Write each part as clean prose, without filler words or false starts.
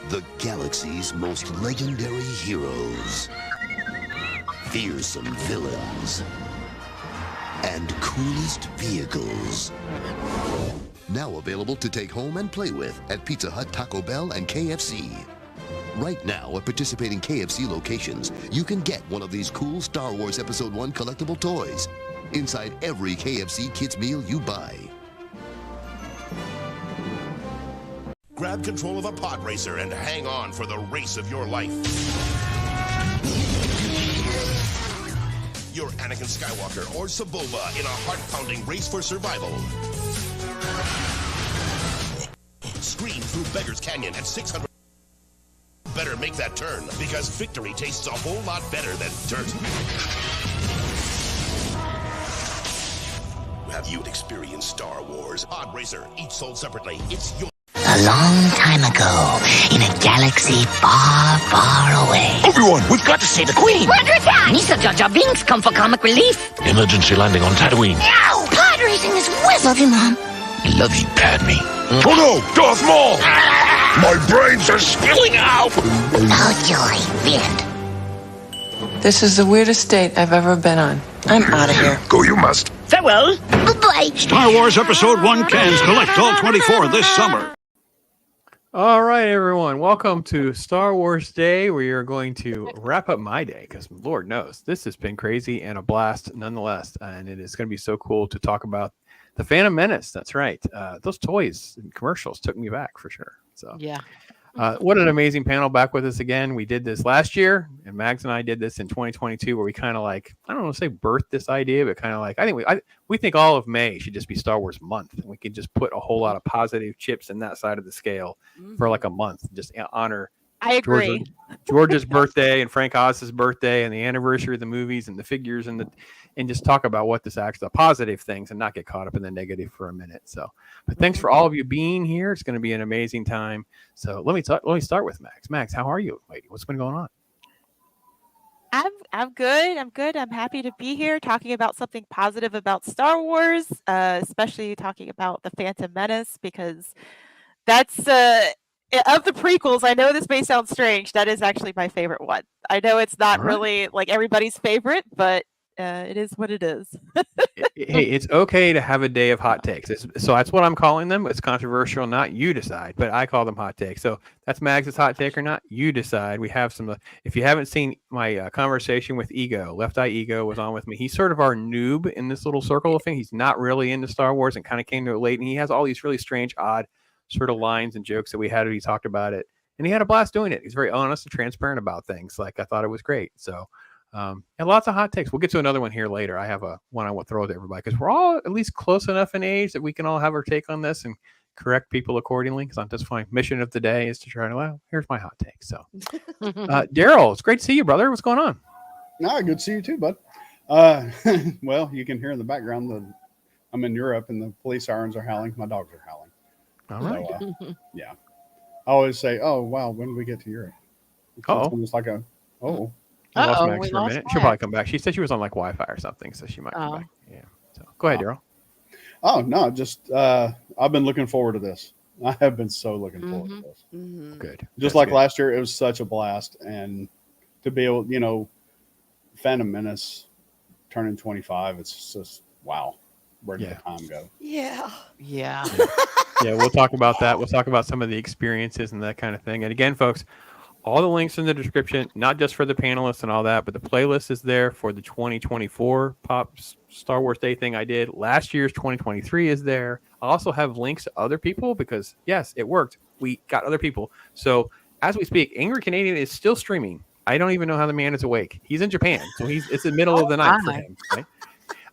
The galaxy's most legendary heroes, fearsome villains, and coolest vehicles. Now available to take home and play with at Pizza Hut, Taco Bell, and KFC. Right now at participating KFC locations, you can get one of these cool Star Wars Episode 1 collectible toys inside every KFC kids meal you buy. Grab control of a pod racer and hang on for the race of your life. You're Anakin Skywalker or Sebulba in a heart-pounding race for survival. Scream through Beggar's Canyon at 600. Better make that turn, because victory tastes a whole lot better than dirt. Have you experienced Star Wars? Pod Racer, each sold separately. It's your... A long time ago, in a galaxy far, far away. Everyone, we've got to save the Queen! We're under attack! Misa Jar Jar Binks come for comic relief. Emergency landing on Tatooine. No! Pod racing is whiz. Love you, Mom. Love you, Padme. Oh no! Darth Maul! My brains are spilling out! Oh, joy. The end. This is the weirdest date I've ever been on. I'm out of here. Go you must. Farewell. Bye-bye. Star Wars Episode 1 cans collect all 24 this summer. All right, everyone. Welcome to Star Wars Day. We are going to wrap up my day because, Lord knows, this has been crazy and a blast nonetheless. And it is going to be so cool to talk about the Phantom Menace. That's right. Those toys and commercials took me back for sure. So yeah. What an amazing panel back with us again. We did this last year, and Mags and I did this in 2022, where we kind of like, I don't want to say birthed this idea, but kind of like, I think we think all of May should just be Star Wars month, and we could just put a whole lot of positive chips in that side of the scale for like a month, just honor. I agree. George's birthday and Frank Oz's birthday and the anniversary of the movies and the figures and just talk about what this actually positive things and not get caught up in the negative for a minute. So, but thanks for all of you being here. It's going to be an amazing time. So let me start with Max. Max, how are you, lady? What's been going on? I'm good. I'm happy to be here talking about something positive about Star Wars, especially talking about the Phantom Menace, because that's of the prequels. I know this may sound strange. That is actually my favorite one. I know it's not really like everybody's favorite, but it is what it is. Hey, it's okay to have a day of hot takes. So that's what I'm calling them. It's controversial, not you decide, but I call them hot takes. So that's Mags' hot take or not, you decide. We have some, if you haven't seen my conversation with Ego, Left Eye Ego was on with me. He's sort of our noob in this little circle of thing. He's not really into Star Wars and kind of came to it late. And he has all these really strange, odd sort of lines and jokes that we had when he talked about it. And he had a blast doing it. He's very honest and transparent about things. Like, I thought it was great. So, and lots of hot takes. We'll get to another one here later. I have one I want to throw to everybody because we're all at least close enough in age that we can all have our take on this and correct people accordingly. Because that's my mission of the day is to try to, well, here's my hot take. So, Daryl, it's great to see you, brother. What's going on? Good to see you too, bud. Well, you can hear in the background I'm in Europe and the police sirens are howling. My dogs are howling. All right. So, yeah. I always say, oh, wow, when do we get to Europe? It's like oh. We lost Max for a minute. She'll probably come back. She said she was on like Wi-Fi or something, so she might come back. Yeah. So go ahead, Daryl. Oh no, just I've been looking forward to this. I have been so looking forward to this. Good. Just like last year, it was such a blast, and to be able, Phantom Menace turning 25, it's just wow. Where did the time go? Yeah. Yeah, we'll talk about that. We'll talk about some of the experiences and that kind of thing. And again, folks, all the links in the description, not just for the panelists and all that, but the playlist is there for the 2024 Pop Star Wars Day thing I did. Last year's 2023 is there. I also have links to other people because, yes, it worked. We got other people. So as we speak, Angry Canadian is still streaming. I don't even know how the man is awake. He's in Japan, so it's the middle of the night for him.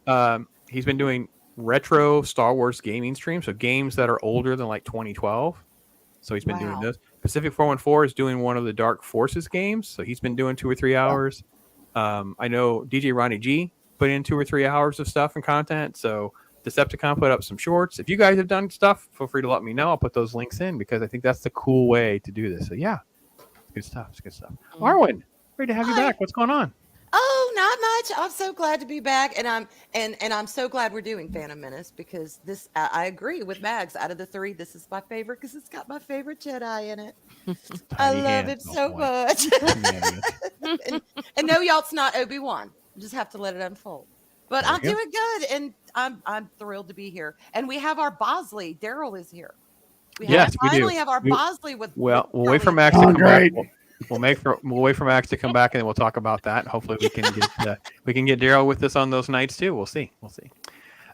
Right? He's been doing retro Star Wars gaming streams, so games that are older than like 2012. So he's been doing those. Pacific 414 is doing one of the Dark Forces games, so he's been doing 2 or 3 hours. I know DJ Ronnie G put in 2 or 3 hours of stuff and content. So Decepticon put up some shorts. If you guys have done stuff, feel free to let me know. I'll put those links in because I think that's the cool way to do this. So yeah, it's good stuff. It's good stuff. Arwyn, great to have you back. What's going on? Oh, not much. I'm so glad to be back, and I'm so glad we're doing Phantom Menace because this I agree with Mags. Out of the three, this is my favorite because it's got my favorite Jedi in it. I love him so much. and no, y'all, it's not Obi-Wan. You just have to let it unfold. But I'm doing good, and I'm thrilled to be here. And we have our Bosley. Daryl is here. We finally have our Bosley with. Well, we'll wait for Max to come back. We'll wait for Max to come back, and then we'll talk about that. Hopefully, we can get Daryl with us on those nights too. We'll see.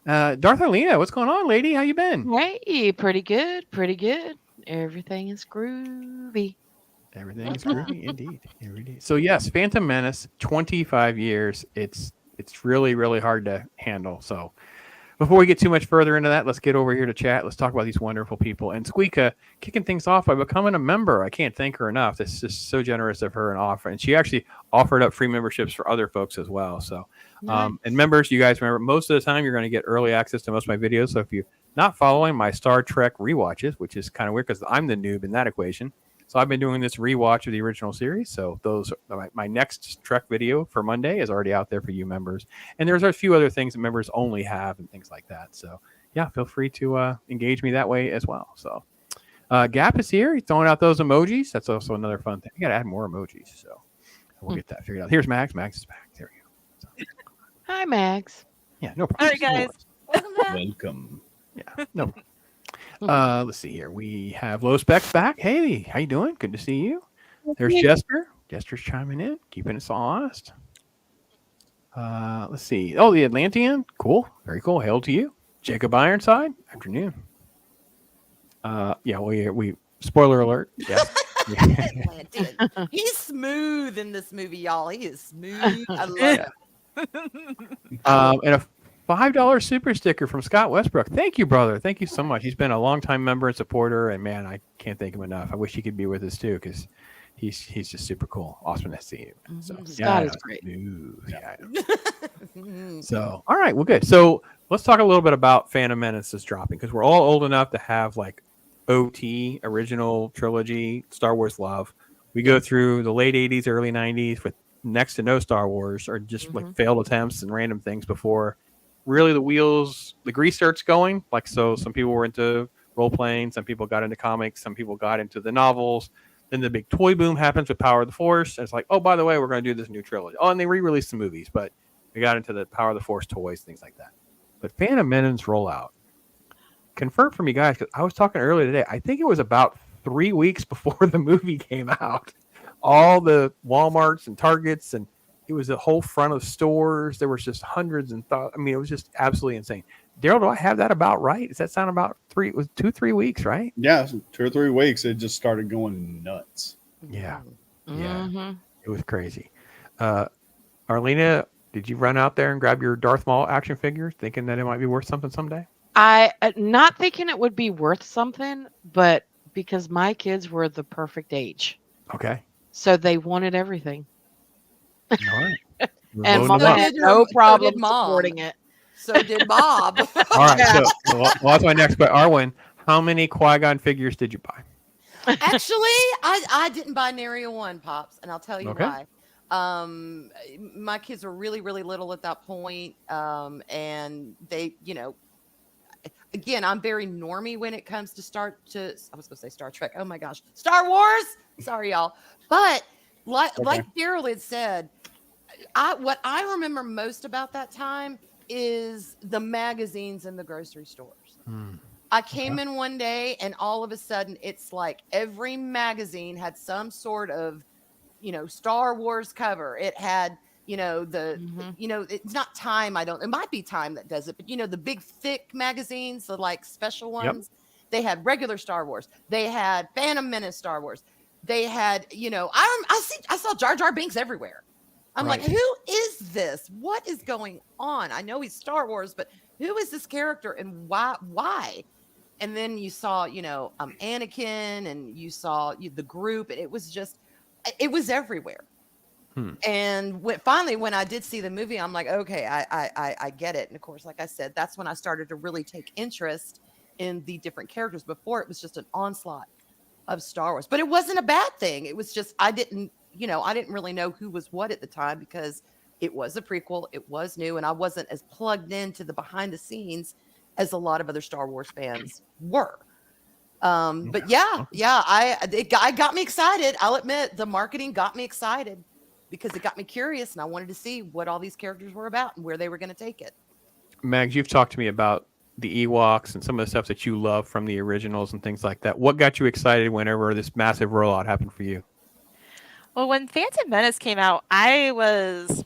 Darth, Arlena, what's going on, lady? How you been? Hey, pretty good. Everything is groovy. Everything is groovy, indeed. So yes, Phantom Menace, 25 years. It's really, really hard to handle. So before we get too much further into that, let's get over here to chat. Let's talk about these wonderful people. And Squeaka kicking things off by becoming a member. I can't thank her enough. This is just so generous of her and offer. And she actually offered up free memberships for other folks as well. So, nice. And members, you guys remember, most of the time you're going to get early access to most of my videos. So if you're not following my Star Trek rewatches, which is kind of weird because I'm the noob in that equation. So I've been doing this rewatch of the original series. So those my next Trek video for Monday is already out there for you members. And there's a few other things that members only have and things like that. So yeah, feel free to engage me that way as well. So Gap is here. He's throwing out those emojis. That's also another fun thing. You got to add more emojis. So we'll get that figured out. Here's Max. Max is back. There we go. So. Hi, Max. Yeah, no problem. All right, guys. Welcome. Yeah, no problem. Let's see here. We have Low Specs back. Hey, how you doing? Good to see you. There's Jester. Jester's chiming in, keeping us all honest. Let's see. Oh, the Atlantean. Cool. Very cool. Hail to you. Jacob Ironside. Afternoon. Yeah, we spoiler alert. Yes. Atlantean. He's smooth in this movie, y'all. He is smooth. I love him. And a $5 super sticker from Scott Westbrook. Thank you, brother. Thank you so much. He's been a longtime member and supporter, and man, I can't thank him enough. I wish he could be with us too, because he's just super cool. Awesome to see you. So, Scott is great. So, all right, well, good. So let's talk a little bit about Phantom Menace is dropping, because we're all old enough to have like OT, original trilogy, Star Wars love. We go through the late 80s, early 90s with next to no Star Wars, or just like failed attempts and random things before really the grease starts going. Like, so some people were into role playing, some people got into comics, some people got into the novels. Then the big toy boom happens with Power of the Force. And it's like, oh, by the way, we're going to do this new trilogy. Oh, and they re-released the movies, but we got into the Power of the Force toys, things like that. But Phantom Menace rollout. Confirm for me, guys, because I was talking earlier today. I think it was about 3 weeks before the movie came out. All the Walmarts and Targets, and it was a whole front of stores. There was just hundreds and it was just absolutely insane. Daryl, do I have that about right? Does that sound about 2-3 weeks, right? Yeah, 2 or 3 weeks. It just started going nuts. Yeah. It was crazy. Arlena, did you run out there and grab your Darth Maul action figure, thinking that it might be worth something someday? I not thinking it would be worth something, but because my kids were the perfect age. Okay. So they wanted everything. All right. And Mom had no problem supporting it. So did Bob. All right. So that's my next question. Arwyn, how many Qui-Gon figures did you buy? Actually, I didn't buy nary a one, Pops, and I'll tell you why. My kids were really, really little at that point, and they, again, I'm very normie when it comes to I was going to say Star Trek. Oh my gosh, Star Wars. Sorry, y'all. But like Daryl had said, what I remember most about that time is the magazines in the grocery stores. I came in one day and all of a sudden it's like every magazine had some sort of, Star Wars cover. It had, it's not Time. It might be Time that does it, but the big thick magazines, the like special ones, they had regular Star Wars. They had Phantom Menace Star Wars. They had, I saw Jar Jar Binks everywhere. I'm like, who is this? What is going on? I know he's Star Wars, but who is this character and why? And then you saw, Anakin, and you saw the group, and it was everywhere. And finally, when I did see the movie, I'm like, okay, I get it. And of course, like I said, that's when I started to really take interest in the different characters. Before, it was just an onslaught of Star Wars, but it wasn't a bad thing. It was just, I didn't really know who was what at the time, because it was a prequel, it was new, and I wasn't as plugged into the behind the scenes as a lot of other Star Wars fans were. But it got me excited. I'll admit the marketing got me excited because it got me curious, and I wanted to see what all these characters were about and where they were going to take it. Mags, you've talked to me about the Ewoks and some of the stuff that you love from the originals and things like that. What got you excited whenever this massive rollout happened for you? Well, when Phantom Menace came out, I was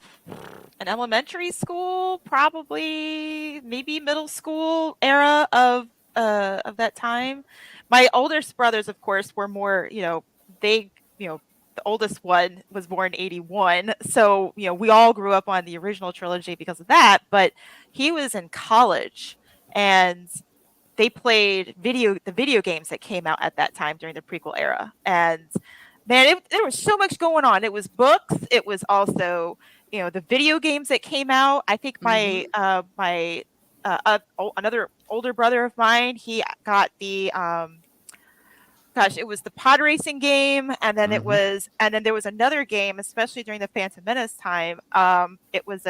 in elementary school, probably maybe middle school era of that time. My oldest brothers, of course, were more, the oldest one was born in 81. So, we all grew up on the original trilogy because of that, but he was in college and they played the video games that came out at that time during the prequel era. And man, there was so much going on. It was books. It was also, the video games that came out. I think another older brother of mine, he got the, it was the pod racing game. And then there was another game, especially during the Phantom Menace time. It was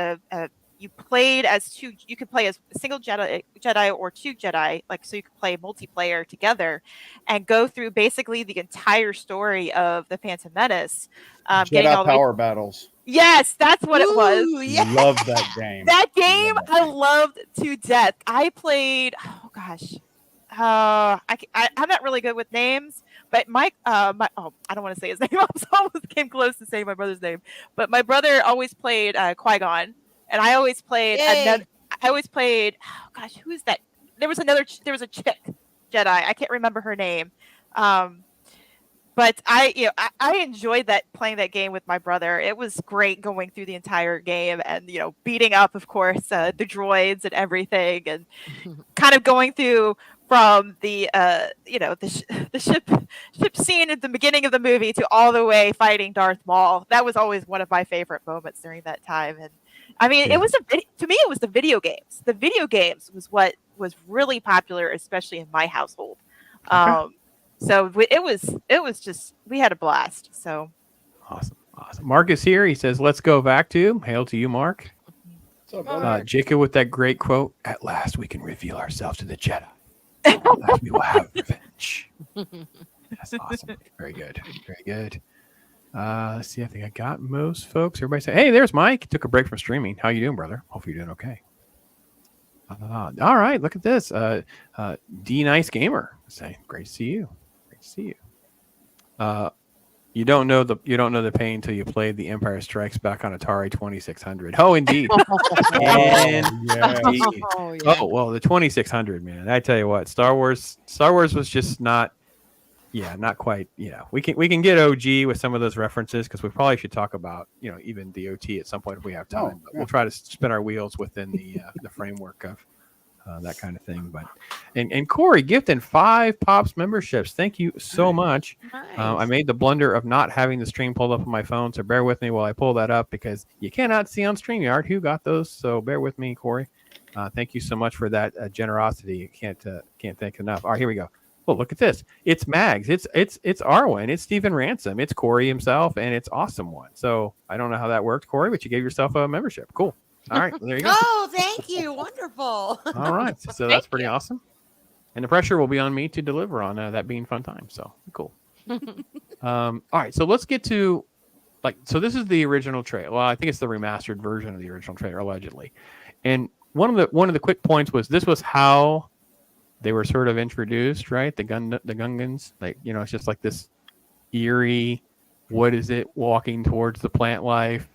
you played as two. You could play as a single Jedi or two Jedi, so you could play multiplayer together, and go through basically the entire story of the Phantom Menace. Jedi power battles. Yes, that's what it was. Yes. Love that game. That game I loved to death. I played. Oh gosh, I'm not really good with names, but I don't want to say his name. I almost came close to saying my brother's name, but my brother always played Qui-Gon. And I always played oh gosh, who is that? There was a chick Jedi. I can't remember her name. But I enjoyed playing that game with my brother. It was great going through the entire game and, beating up, of course, the droids and everything, and kind of going through from the ship scene at the beginning of the movie to all the way fighting Darth Maul. That was always one of my favorite moments during that time. And I mean, it was to me, it was the video games. The video games was what was really popular, especially in my household. Okay. So it was just, we had a blast. So awesome. Mark is here. He says, "Let's go back to." Hail to you, Mark. What's up, Jacob with that great quote. "At last, we can reveal ourselves to the Jedi. At last, we will have revenge." That's awesome. Very good. Very good. Let's see. I think I got most folks. Everybody say, "Hey, there's Mike. Took a break from streaming. How you doing, brother? Hope you're doing okay." All right. Look at this. D Nice Gamer saying, "Great to see you. Great to see you." You don't know the pain until you played The Empire Strikes Back on Atari 2600. Oh, indeed. Indeed. Oh, well, the 2600, man. I tell you what, Star Wars was just not quite. We can get OG with some of those references, because we probably should talk about even the OT at some point if we have time. But we'll try to spin our wheels within the framework of that kind of thing. But and Corey gifting 5 Pops memberships. Thank you so much. Nice. I made the blunder of not having the stream pulled up on my phone, so bear with me while I pull that up, because you cannot see on StreamYard who got those. So bear with me, Corey. Thank you so much for that generosity. Can't thank enough. All right, here we go. Well, look at this. It's Mags. It's Arwyn. It's Stephen Ransom. It's Corey himself, and it's Awesome One. So I don't know how that worked, Corey, but you gave yourself a membership. Cool. All right, well, there you go. Oh, thank you. Wonderful. All right, so that's pretty awesome. And the pressure will be on me to deliver on that being fun time. So cool. All right, so let's get to so this is the original trailer. Well, I think it's the remastered version of the original trailer, allegedly. And one of the quick points was this was how they were sort of introduced, right? The Gungans, it's just like this eerie, what is it, walking towards the plant life,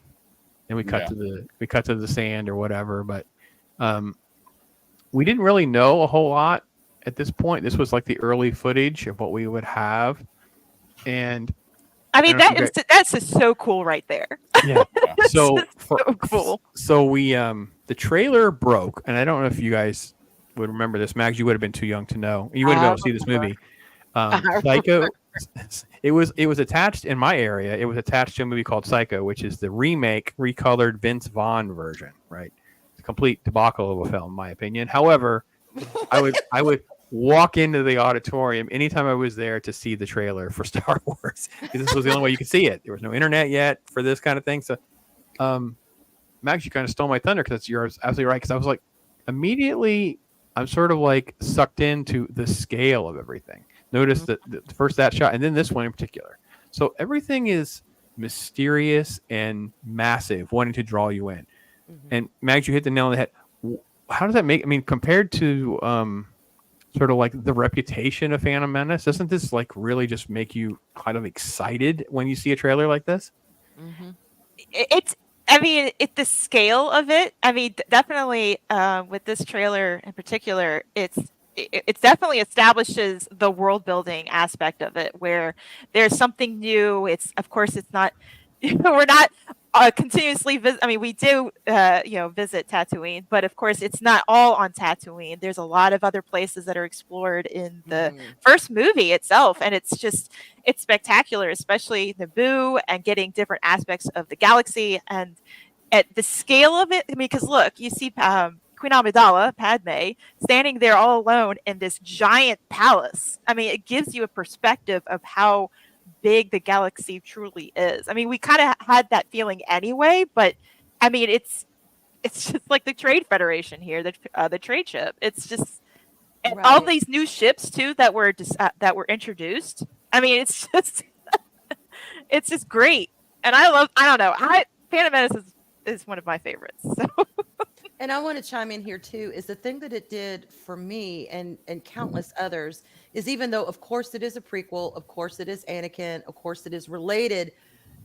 and we cut to the sand or whatever. But we didn't really know a whole lot at this point. This was like the early footage of what we would have, and I mean that's just so cool right there. Yeah. So cool. So we the trailer broke, and I don't know if you guys would remember this. Mags, you would have been too young to know. You wouldn't be able to see this movie. Psycho. It was attached in my area. It was attached to a movie called Psycho, which is the recolored Vince Vaughn version. Right, it's a complete debacle of a film, in my opinion. However, I would walk into the auditorium anytime I was there to see the trailer for Star Wars, because this was the only way you could see it. There was no internet yet for this kind of thing. So, Max, you kind of stole my thunder because you're absolutely right. Because I was like, immediately, I'm sort of like sucked into the scale of everything. Notice that first that shot, and then this one in particular. So everything is mysterious and massive, wanting to draw you in. And Max, you hit the nail on the head. How does that make? I mean, compared to sort of like the reputation of Phantom Menace, doesn't this like really just make you kind of excited when you see a trailer like this? It's, I mean, the scale of it. I mean, definitely with this trailer in particular, it definitely establishes the world building aspect of it, where there's something new. Of course, it's not. We're not continuously visit. I mean, we do, visit Tatooine, but of course, it's not all on Tatooine. There's a lot of other places that are explored in the first movie itself, and it's spectacular, especially Naboo and getting different aspects of the galaxy and at the scale of it. I mean, because look, you see Queen Amidala, Padme, standing there all alone in this giant palace. I mean, it gives you a perspective of how big the galaxy truly is. I mean, we kind of had that feeling anyway, but I mean, it's just like the Trade Federation here, the trade ship. It's just and all these new ships too that were introduced. I mean, it's just great, and I don't know. Phantom Menace is one of my favorites. So. And I want to chime in here too, is the thing that it did for me and countless others is, even though of course it is a prequel, of course it is Anakin, of course it is related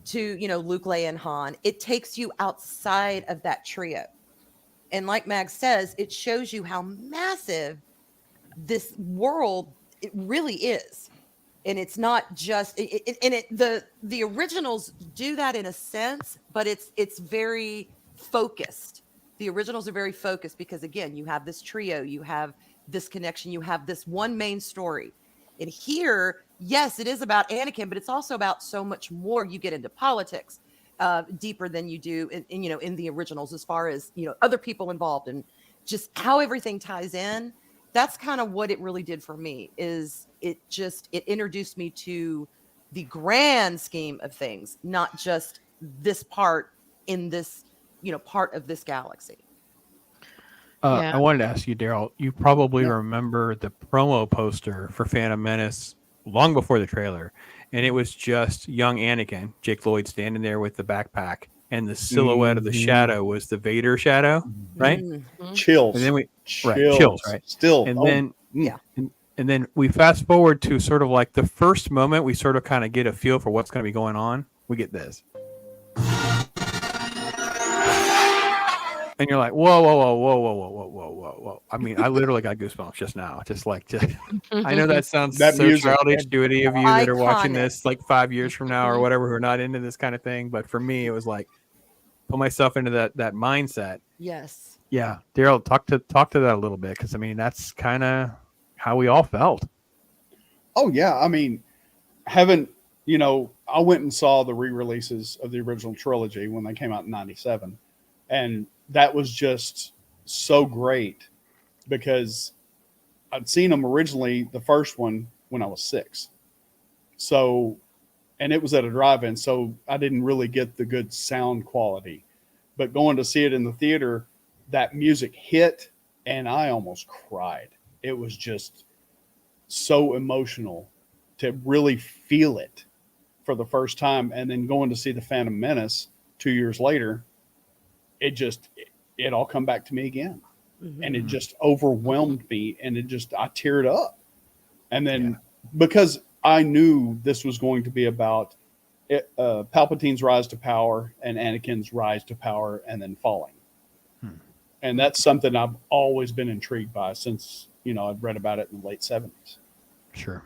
to, Luke, Leia, and Han, it takes you outside of that trio. And like Mag says, it shows you how massive this world it really is. And it's not just the originals do that in a sense, but it's very focused. The originals are very focused because, again, you have this trio, you have this connection, you have this one main story. And here, yes, it is about Anakin, but it's also about so much more. You get into politics deeper than you do in the originals, as far as other people involved and just how everything ties in. That's kind of what it really did for me. Is it introduced me to the grand scheme of things, not just this part in this part of this galaxy. I wanted to ask you, Daryl, you probably remember the promo poster for Phantom Menace long before the trailer, and it was just young Anakin, Jake Lloyd, standing there with the backpack, and the silhouette of the shadow was the Vader shadow, right? Chills. And then chills, right? Still. And then and then we fast forward to sort of like the first moment we sort of kind of get a feel for what's going to be going on. We get this. And you're like, whoa. I mean, I literally got goosebumps just now. I know that sounds so childish to any of you that are watching this like 5 years from now or whatever, who are not into this kind of thing. But for me, it was like, put myself into that mindset. Yes. Yeah. Daryl, talk to that a little bit. Cause I mean, that's kind of how we all felt. Oh yeah. I mean, I went and saw the re-releases of the original trilogy when they came out in 97. And that was just so great because I'd seen them originally, the first one, when I was 6. So, and it was at a drive-in, so I didn't really get the good sound quality. But going to see it in the theater, that music hit and I almost cried. It was just so emotional to really feel it for the first time. And then going to see the Phantom Menace 2 years later, it all come back to me again. And it just overwhelmed me, and I teared up. And then because I knew this was going to be about Palpatine's rise to power and Anakin's rise to power and then falling. And that's something I've always been intrigued by since, I'd read about it in the late 70s. Sure.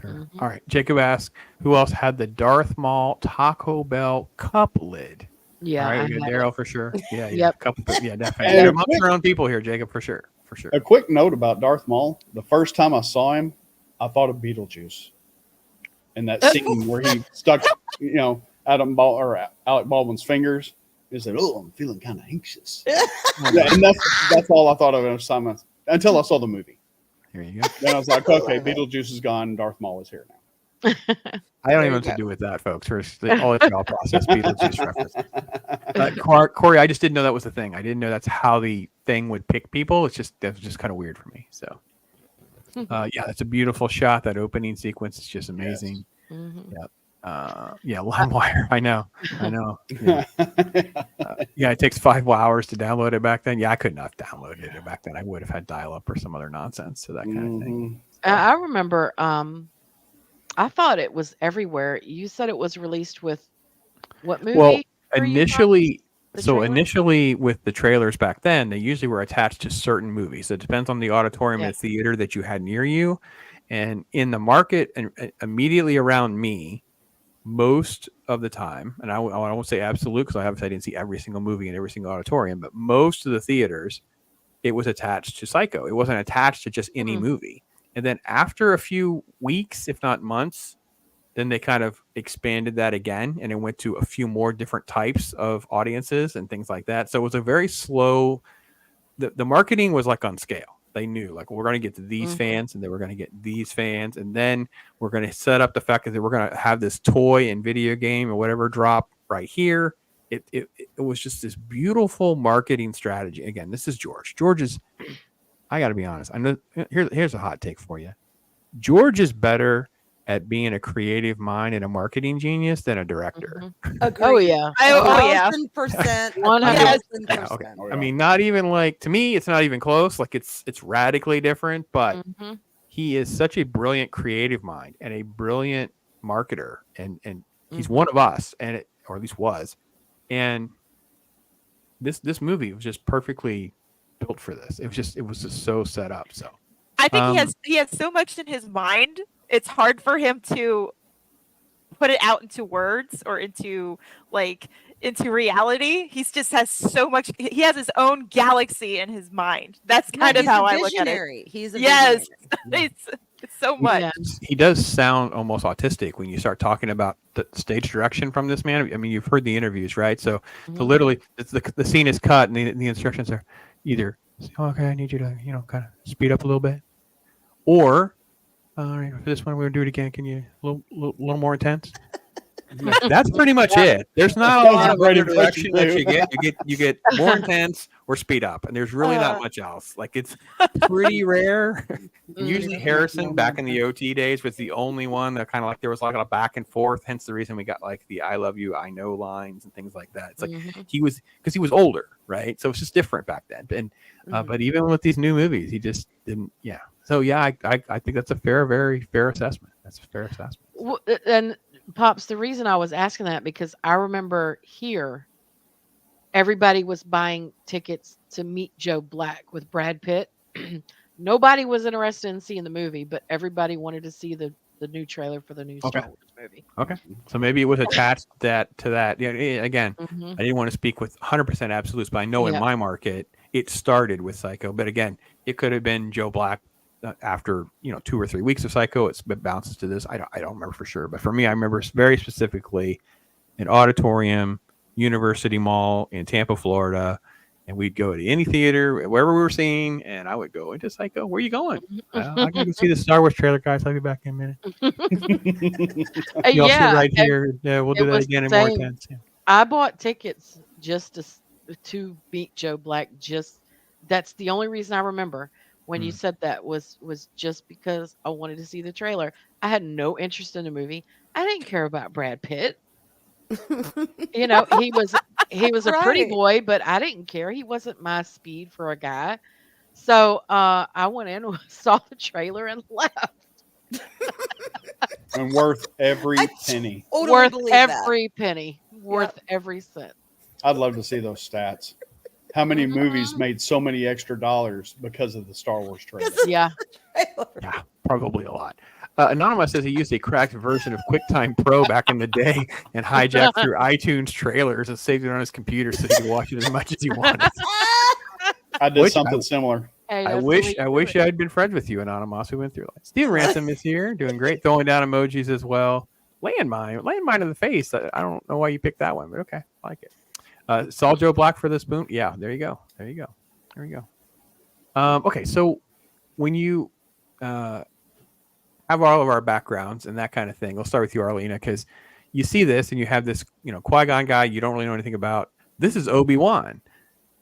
All right. Jacob asks, who else had the Darth Maul Taco Bell cup lid? Yeah. All right, we got Daryl for sure. Yeah. Yep. Definitely. You're amongst your own people here, Jacob, for sure. A quick note about Darth Maul. The first time I saw him, I thought of Beetlejuice. In that scene where he stuck, Alec Baldwin's fingers. He said, "Oh, I'm feeling kind of anxious." And that's all I thought of until I saw the movie. Here you go. Then I was like, okay, Beetlejuice is gone. Darth Maul is here now. I don't even know what to do with that, folks. First, all process Beetlejuice reference. Corey, I just didn't know that was the thing. I didn't know that's how the thing would pick people. That's just kind of weird for me. So, yeah, that's a beautiful shot. That opening sequence is just amazing. Yes. Mm-hmm. Yeah, LimeWire. I know. Yeah. Yeah, it takes 5 hours to download it back then. Yeah, I couldn't have downloaded it back then. I would have had dial-up or some other nonsense. So that kind of thing. I remember. I thought it was everywhere. You said it was released with what movie? Well, initially trailer? with the trailers back then, they usually were attached to certain movies. It depends on the auditorium and theater that you had near you. And in the market and immediately around me, most of the time, and I won't say absolute because I didn't see every single movie in every single auditorium, but most of the theaters, it was attached to Psycho. It wasn't attached to just any movie. And then after a few weeks, if not months, then they kind of expanded that again, and it went to a few more different types of audiences and things like that. So it was a very slow. The marketing was like on scale. They knew like we're going to get to these fans, and then we're going to get these fans, and then we're going to set up the fact that we're going to have this toy and video game or whatever drop right here. It was just this beautiful marketing strategy. Again, this is George. George is. I got to be honest. I know. Here's a hot take for you. George is better at being a creative mind and a marketing genius than a director. Oh yeah. Oh yeah. 100%. 100%. Okay. I mean, not even like to me, it's not even close. Like it's radically different, but he is such a brilliant creative mind and a brilliant marketer, and he's one of us, or at least was. And this movie was just perfectly built for this. It was just so set up. So I think he has so much in his mind. It's hard for him to put it out into words or into reality. He just has so much. He has his own galaxy in his mind. That's kind of how I look at it. He's a yes. visionary. It's so much. Yeah. He does sound almost autistic when you start talking about the stage direction from this man. I mean, you've heard the interviews, right? So literally, the scene is cut, and the instructions are either, okay, I need you to kind of speed up a little bit, or all right, for this one we're gonna do it again. Can you a little more intense? That's pretty much it. There's not a lot of other direction that you get. You get more intense or speed up, and there's really not much else. Like it's pretty rare. Usually Harrison back in the OT days was the only one that kind of like there was like a back and forth. Hence the reason we got like the "I love you, I know" lines and things like that. It's like he was older, right? So it's just different back then. And but even with these new movies, he just didn't. Yeah. So yeah, I think that's a very fair assessment. That's a fair assessment. Well, and Pops, the reason I was asking that because I remember here, everybody was buying tickets to meet Joe Black with Brad Pitt. Nobody was interested in seeing the movie, but everybody wanted to see the new trailer for the new Star Wars movie. Okay, so maybe it was attached to that. Yeah, again, I didn't want to speak with 100% absolutes, but I know in my market it started with Psycho. But again, it could have been Joe Black. After 2 or 3 weeks of Psycho, it bounces to this. I don't remember for sure, but for me, I remember very specifically an auditorium, University Mall in Tampa, Florida, and we'd go to any theater wherever we were seeing, and I would go into Psycho. Where are you going? I'm going to see the Star Wars trailer, guys. I'll be back in a minute. You'll sit right here. Yeah, we'll do that again in more intense. Yeah. I bought tickets just to meet Joe Black. That's the only reason I remember. When you said that was just because I wanted to see the trailer. I had no interest in the movie. I didn't care about Brad Pitt. He was a pretty boy, but I didn't care. He wasn't my speed for a guy. So I went in, saw the trailer, and left. And worth every penny. Worth every penny. Worth every cent. I'd love to see those stats. How many movies made so many extra dollars because of the Star Wars trailer? Yeah, probably a lot. Anonymous says he used a cracked version of QuickTime Pro back in the day and hijacked through iTunes trailers and saved it on his computer so he could watch it as much as he wanted. I did something similar. Hey, I wish I'd been friends with you, Anonymous. We went through it. Steve Ransom is here, doing great, throwing down emojis as well. Landmine in the face. I don't know why you picked that one, but okay, I like it. Saw Joe Black for this boom. Yeah, there you go. Okay, so when you have all of our backgrounds and that kind of thing. We'll start with you, Arlena, because you see this and you have this, Qui-Gon guy you don't really know anything about. This is Obi-Wan.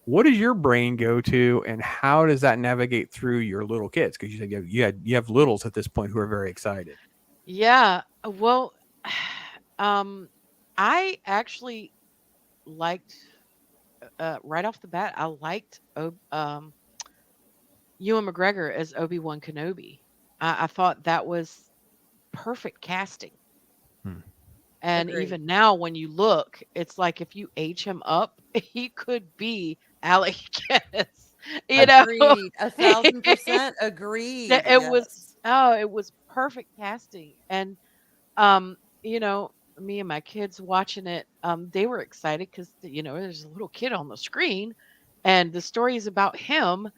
What does your brain go to, and how does that navigate through your little kids? Because you said you have littles at this point who are very excited. Yeah. Well, I actually liked right off the bat. I liked Ewan McGregor as Obi-Wan Kenobi. I thought that was perfect casting. And Agreed. even now, when you look, it's like if you age him up, he could be Alec Guinness. Agreed. 1,000% agreed. It was perfect casting. And me and my kids watching it, they were excited because there's a little kid on the screen, and the story is about him.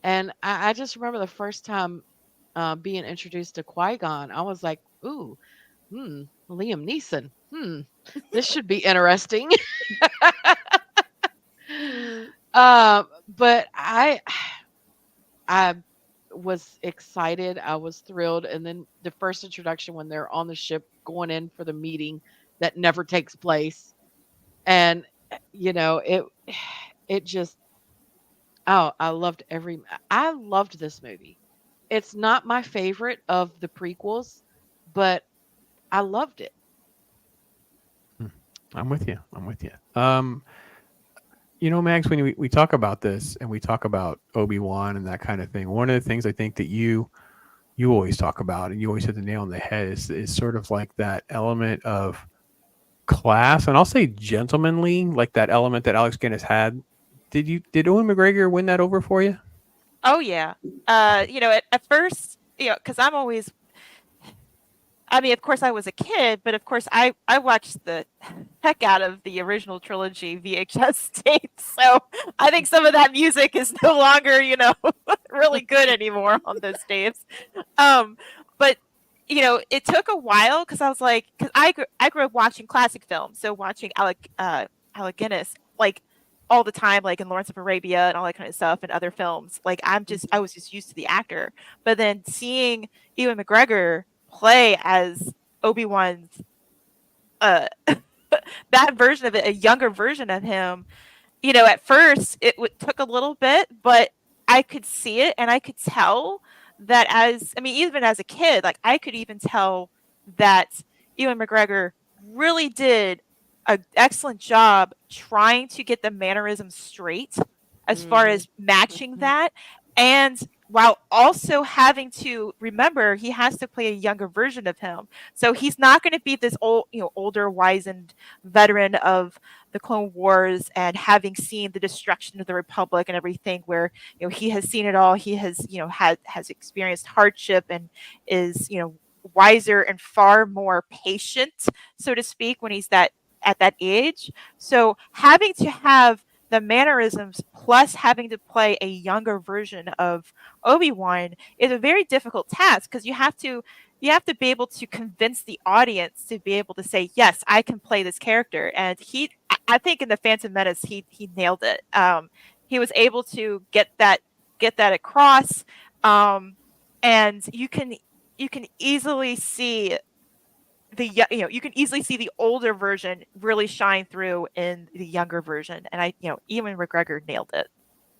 And I just remember the first time being introduced to Qui-Gon, I was like, ooh, Liam Neeson. This should be interesting. But I was excited. I was thrilled. And then the first introduction when they're on the ship going in for the meeting that never takes place. And, it just, I loved this movie. It's not my favorite of the prequels, but I loved it. I'm with you. Mags, when we talk about this and we talk about Obi-Wan and that kind of thing, one of the things I think that you always talk about, and you always hit the nail on the head, is sort of like that element of class, and I'll say gentlemanly, like that element that Alex Guinness had. Did Ewan McGregor win that over for you? Oh yeah. At first, because I'm always, of course I was a kid, but of course I watched the heck out of the original trilogy VHS tapes. So I think some of that music is no longer, really good anymore on those tapes. But it took a while because I was like, because I grew up watching classic films, so watching Alec Guinness like all the time, like in Lawrence of Arabia and all that kind of stuff and other films. Like I was just used to the actor, but then seeing Ewan McGregor play as Obi-Wan's that version of it, a younger version of him, at first it took a little bit, but I could see it and I could tell that even as a kid, like I could even tell that Ewan McGregor really did an excellent job trying to get the mannerisms straight as far as matching that, and while also having to remember he has to play a younger version of him. So he's not going to be this older, wizened veteran of the Clone Wars and having seen the destruction of the Republic and everything, where he has seen it all. He has has experienced hardship and is wiser and far more patient, so to speak, when he's at that age. So having to have the mannerisms plus having to play a younger version of Obi-Wan is a very difficult task, because you have to be able to convince the audience to be able to say, yes, I can play this character. And I think in the Phantom Menace he nailed it. He was able to get that across, and you can easily see the older version really shine through in the younger version, and Ewan McGregor nailed it.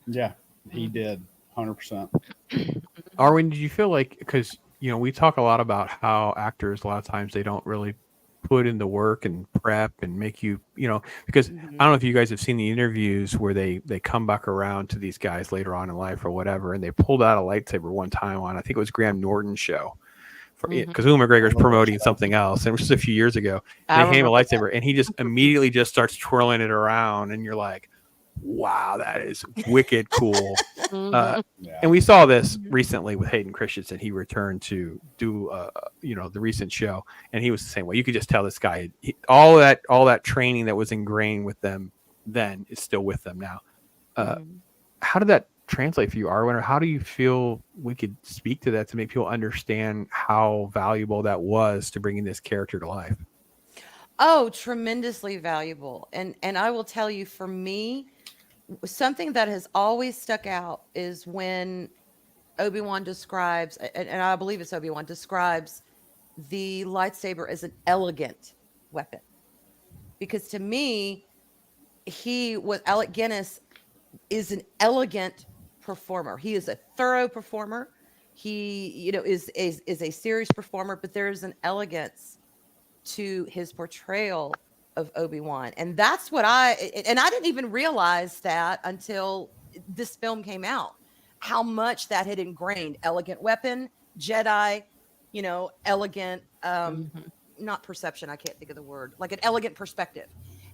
Yeah, he did 100%. Arwyn, did you feel like, because we talk a lot about how actors a lot of times they don't really put in the work and prep and make you because I don't know if you guys have seen the interviews where they come back around to these guys later on in life or whatever, and they pulled out a lightsaber one time on, I think it was Graham Norton's show, because Ewan McGregor's promoting something else, and it was just a few years ago. They hand him a lightsaber, and he just immediately just starts twirling it around, and you're like, wow, that is wicked cool. And we saw this recently with Hayden Christensen. He returned to do the recent show, and he was the same way. You could just tell this guy, all that training that was ingrained with them then is still with them now. How did that translate for you, Arwyn, or how do you feel we could speak to that to make people understand how valuable that was to bringing this character to life? Oh, tremendously valuable. And I will tell you, for me, something that has always stuck out is when Obi-Wan describes, and I believe it's Obi-Wan, describes the lightsaber as an elegant weapon. Because to me, Alec Guinness is an elegant performer. He is a thorough performer. He, is a serious performer, but there is an elegance to his portrayal of Obi-Wan. And that's what I didn't even realize that until this film came out, how much that had ingrained. Elegant weapon, Jedi, elegant, not perception, I can't think of the word, like an elegant perspective.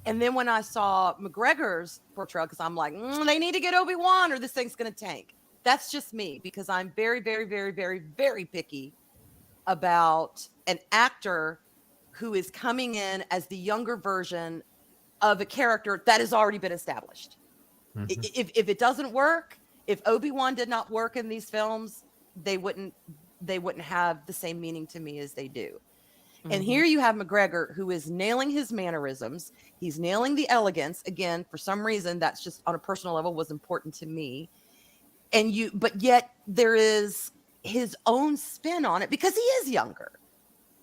And then when I saw McGregor's portrayal, because I'm like, they need to get Obi-Wan or this thing's going to tank. That's just me, because I'm very, very, very, very, very picky about an actor who is coming in as the younger version of a character that has already been established. If it doesn't work, if Obi-Wan did not work in these films, they wouldn't have the same meaning to me as they do. And here you have McGregor, who is nailing his mannerisms. He's nailing the elegance. Again, for some reason, that's just on a personal level was important to me. But yet there is his own spin on it because he is younger.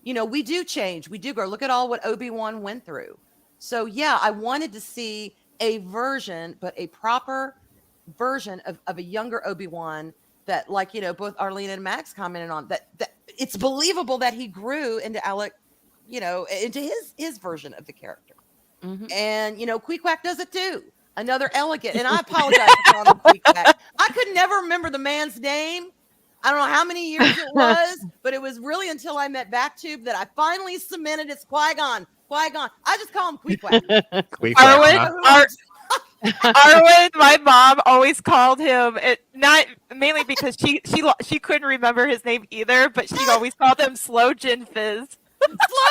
We do change. We do grow. Look at all what Obi-Wan went through. So yeah, I wanted to see a version, but a proper version of a younger Obi-Wan that, like, both Arlena and Max commented on, that it's believable that he grew into Alec, into his version of the character. And, Queequeg does it too. Another elegant. And I apologize for calling him Queequeg. I could never remember the man's name. I don't know how many years it was, but it was really until I met BackTube that I finally cemented it's Qui-Gon. Qui-Gon. I just call him Queequeg. Arwyn, my mom always called him it, not mainly because she couldn't remember his name either, but she always called him Slow Gin Fizz.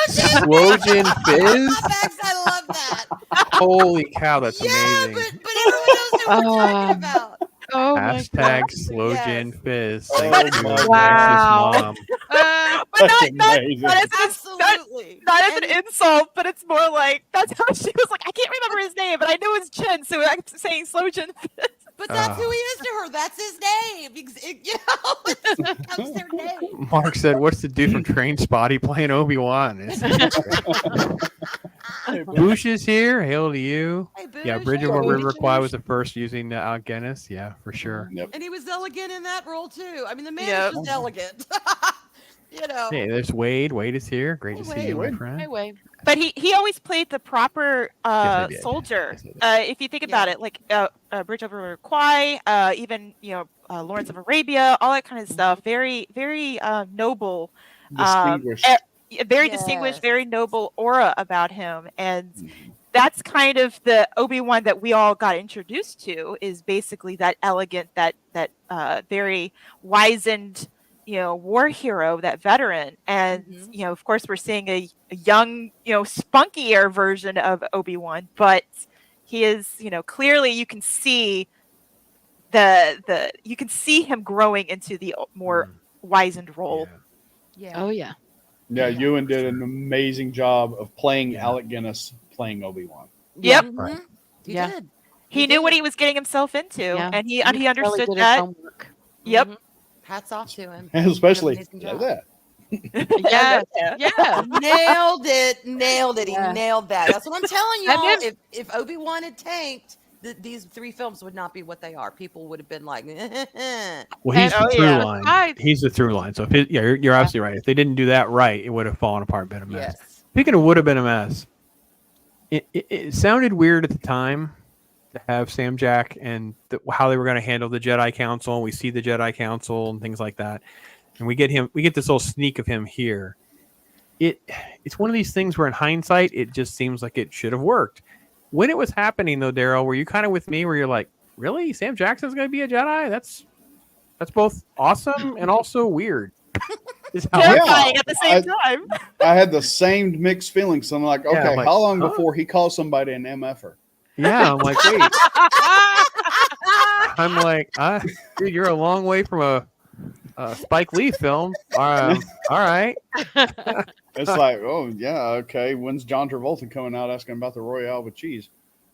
Slow Gin Fizz? I love that. Holy cow, that's amazing. But everyone knows what we're talking about. Oh Hashtag Slow Gin Fizz. Oh Thank you, wow. Max's mom. But not Absolutely. not as an insult, but it's more like that's how she was like, I can't remember his name, but I knew it's Jen, so I'm saying Slow Gin Fizz. But that's who he is to her. That's his name. That's their name. Mark said, "What's the dude from Train Spotty playing Obi-Wan?" Boosh is here. Hail to you. Hey, Boosh. Yeah, Bridget River Kwai was the first using Alec Guinness. Yeah, for sure. Yep. And he was elegant in that role too. I mean, the man is just elegant. Hey, there's Wade. Wade is here. Great to see you, my friend. Hey, Wade. But he always played the proper Yes, I did. soldier. Yes, I did. If you think about it, like Bridge over Kwai, even Lawrence of Arabia, all that kind of stuff. Very, very noble, Distinguished. very distinguished, very noble aura about him, and that's kind of the Obi-Wan that we all got introduced to. Is basically that elegant, that very wizened, war hero, that veteran. And of course we're seeing a young, spunkier version of Obi-Wan, but he is, clearly you can see you can see him growing into the more wizened role. Oh yeah. Yeah, Ewan did an amazing job of playing Alec Guinness playing Obi-Wan. Yep. Right. He did. He knew what he was getting himself into, and he understood did his that. homework. Yep. Hats off to him. And especially Amazing like job. that. Yeah. Yeah. Nailed it. Yeah. He nailed that. That's what I'm telling you. I did. If Obi-Wan had tanked, these three films would not be what they are. People would have been like, Well, he's And- the through yeah. line. Besides- He's the through line. So if you're absolutely right. If they didn't do that right, it would have fallen apart, been a mess. yes. Speaking of would have been a mess, it sounded weird at the time to have Sam Jack and how they were going to handle the Jedi Council. And we see the Jedi Council and things like that, and we get this little sneak of him here. It's one of these things where in hindsight, it just seems like it should have worked. When it was happening, though, Daryl, were you kind of with me where you're like, really? Sam Jackson's going to be a Jedi? That's both awesome and also weird. Terrifying at the same time. I had the same mixed feelings. So I'm like, okay, I'm like, how long huh? before he calls somebody an MFer? Yeah, I'm like, wait. I'm like, dude, you're a long way from a Spike Lee film. All right. It's like, oh yeah, okay. When's John Travolta coming out asking about the Royale with cheese?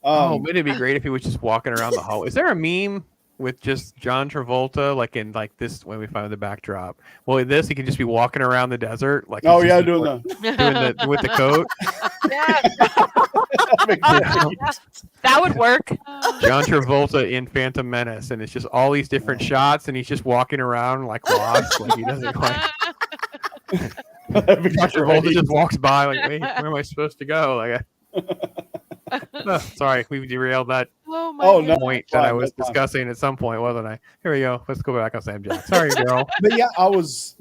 Wouldn't it be great if he was just walking around the hall? Is there a meme with just John Travolta, like in like this when we find the backdrop. Well, in this he could just be walking around the desert, like Oh he's yeah, just doing the with the coat. That would work. John Travolta in Phantom Menace, and it's just all these different shots, and he's just walking around like lost, like he doesn't like. John Travolta just walks by, like, wait, where am I supposed to go? Like, sorry, we derailed that. No point that I was discussing at some point, wasn't I? Here we go. Let's go back on Sam Jack. Sorry, Daryl. But yeah, I was,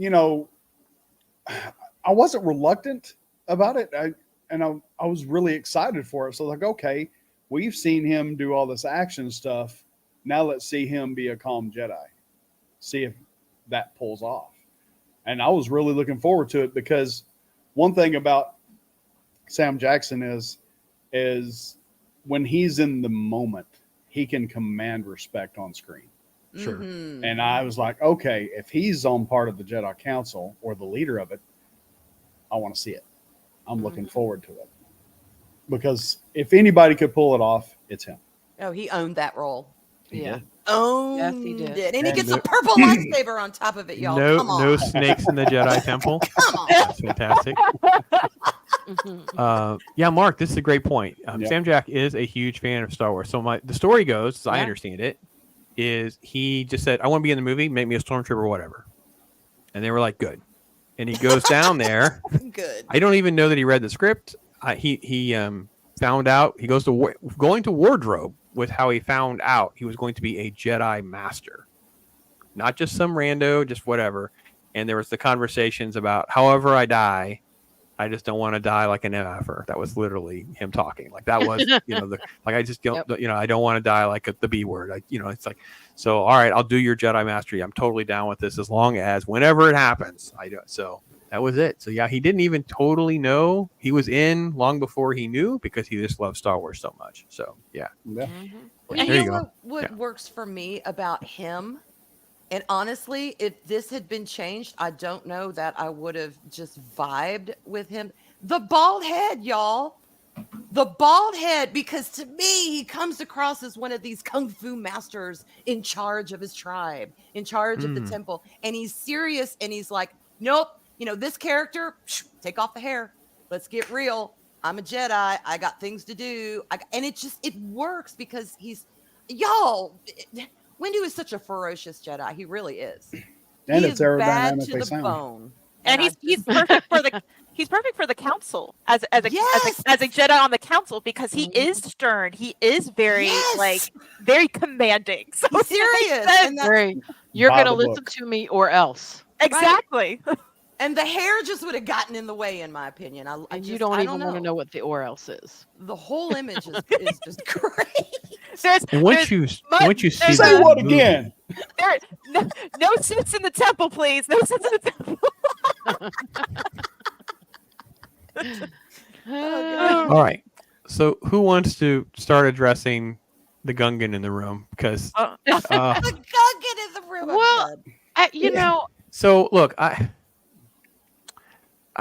I wasn't reluctant about it. I was really excited for it. So like, okay, we've seen him do all this action stuff. Now let's see him be a calm Jedi. See if that pulls off. And I was really looking forward to it because one thing about Sam Jackson is when he's in the moment, he can command respect on screen. Sure. Mm-hmm. And I was like, okay, if he's on part of the Jedi Council or the leader of it, I want to see it. I'm looking forward to it. Because if anybody could pull it off, it's him. Oh, he owned that role. Yeah. Owned Yes, he did. it. And he And gets a purple lightsaber on top of it, y'all. Come on. No snakes in the Jedi Temple. Come on. That's fantastic. Yeah, Mark, this is a great point. Yep. Sam Jack is a huge fan of Star Wars. So the story goes, as I Yeah. understand it, is he just said, I want to be in the movie, make me a stormtrooper or whatever. And they were like, good. And he goes down there. Good. I don't even know that he read the script. He found out, he goes to going to wardrobe with how he found out he was going to be a Jedi Master. Not just some rando, just whatever. And there was the conversations about, however I die, I just don't want to die like an MFer. That was literally him talking. Like that was, I just don't, I don't want to die like the B word. It's like, so, all right, I'll do your Jedi Mastery. I'm totally down with this as long as whenever it happens, I do it. So that was it. So yeah, he didn't even totally know he was in long before he knew because he just loved Star Wars so much. So yeah. Yeah. Well, There you go. What Yeah. works for me about him, and honestly, if this had been changed, I don't know that I would have just vibed with him. The bald head, y'all. The bald head, because to me, he comes across as one of these kung fu masters in charge of his tribe, in charge of the temple. And he's serious, and he's like, nope, this character, take off the hair. Let's get real. I'm a Jedi. I got things to do. And it works because y'all, Windu is such a ferocious Jedi. He really is. And He it's is bad to aerodynamically the sound. bone. And he's perfect for the council as a Jedi on the council because he is stern. He is very very commanding. So He's serious. And You're Buy going to the listen book. to me or else. exactly. And the hair just would have gotten in the way, in my opinion. And you don't even want to know what the or else is. The whole image is just great. And once you see Say the what movie- again? No suits in the temple, please. No suits in the temple. All right. So who wants to start addressing the Gungan in the room? Because The Gungan in the room. Well, you know, so look, I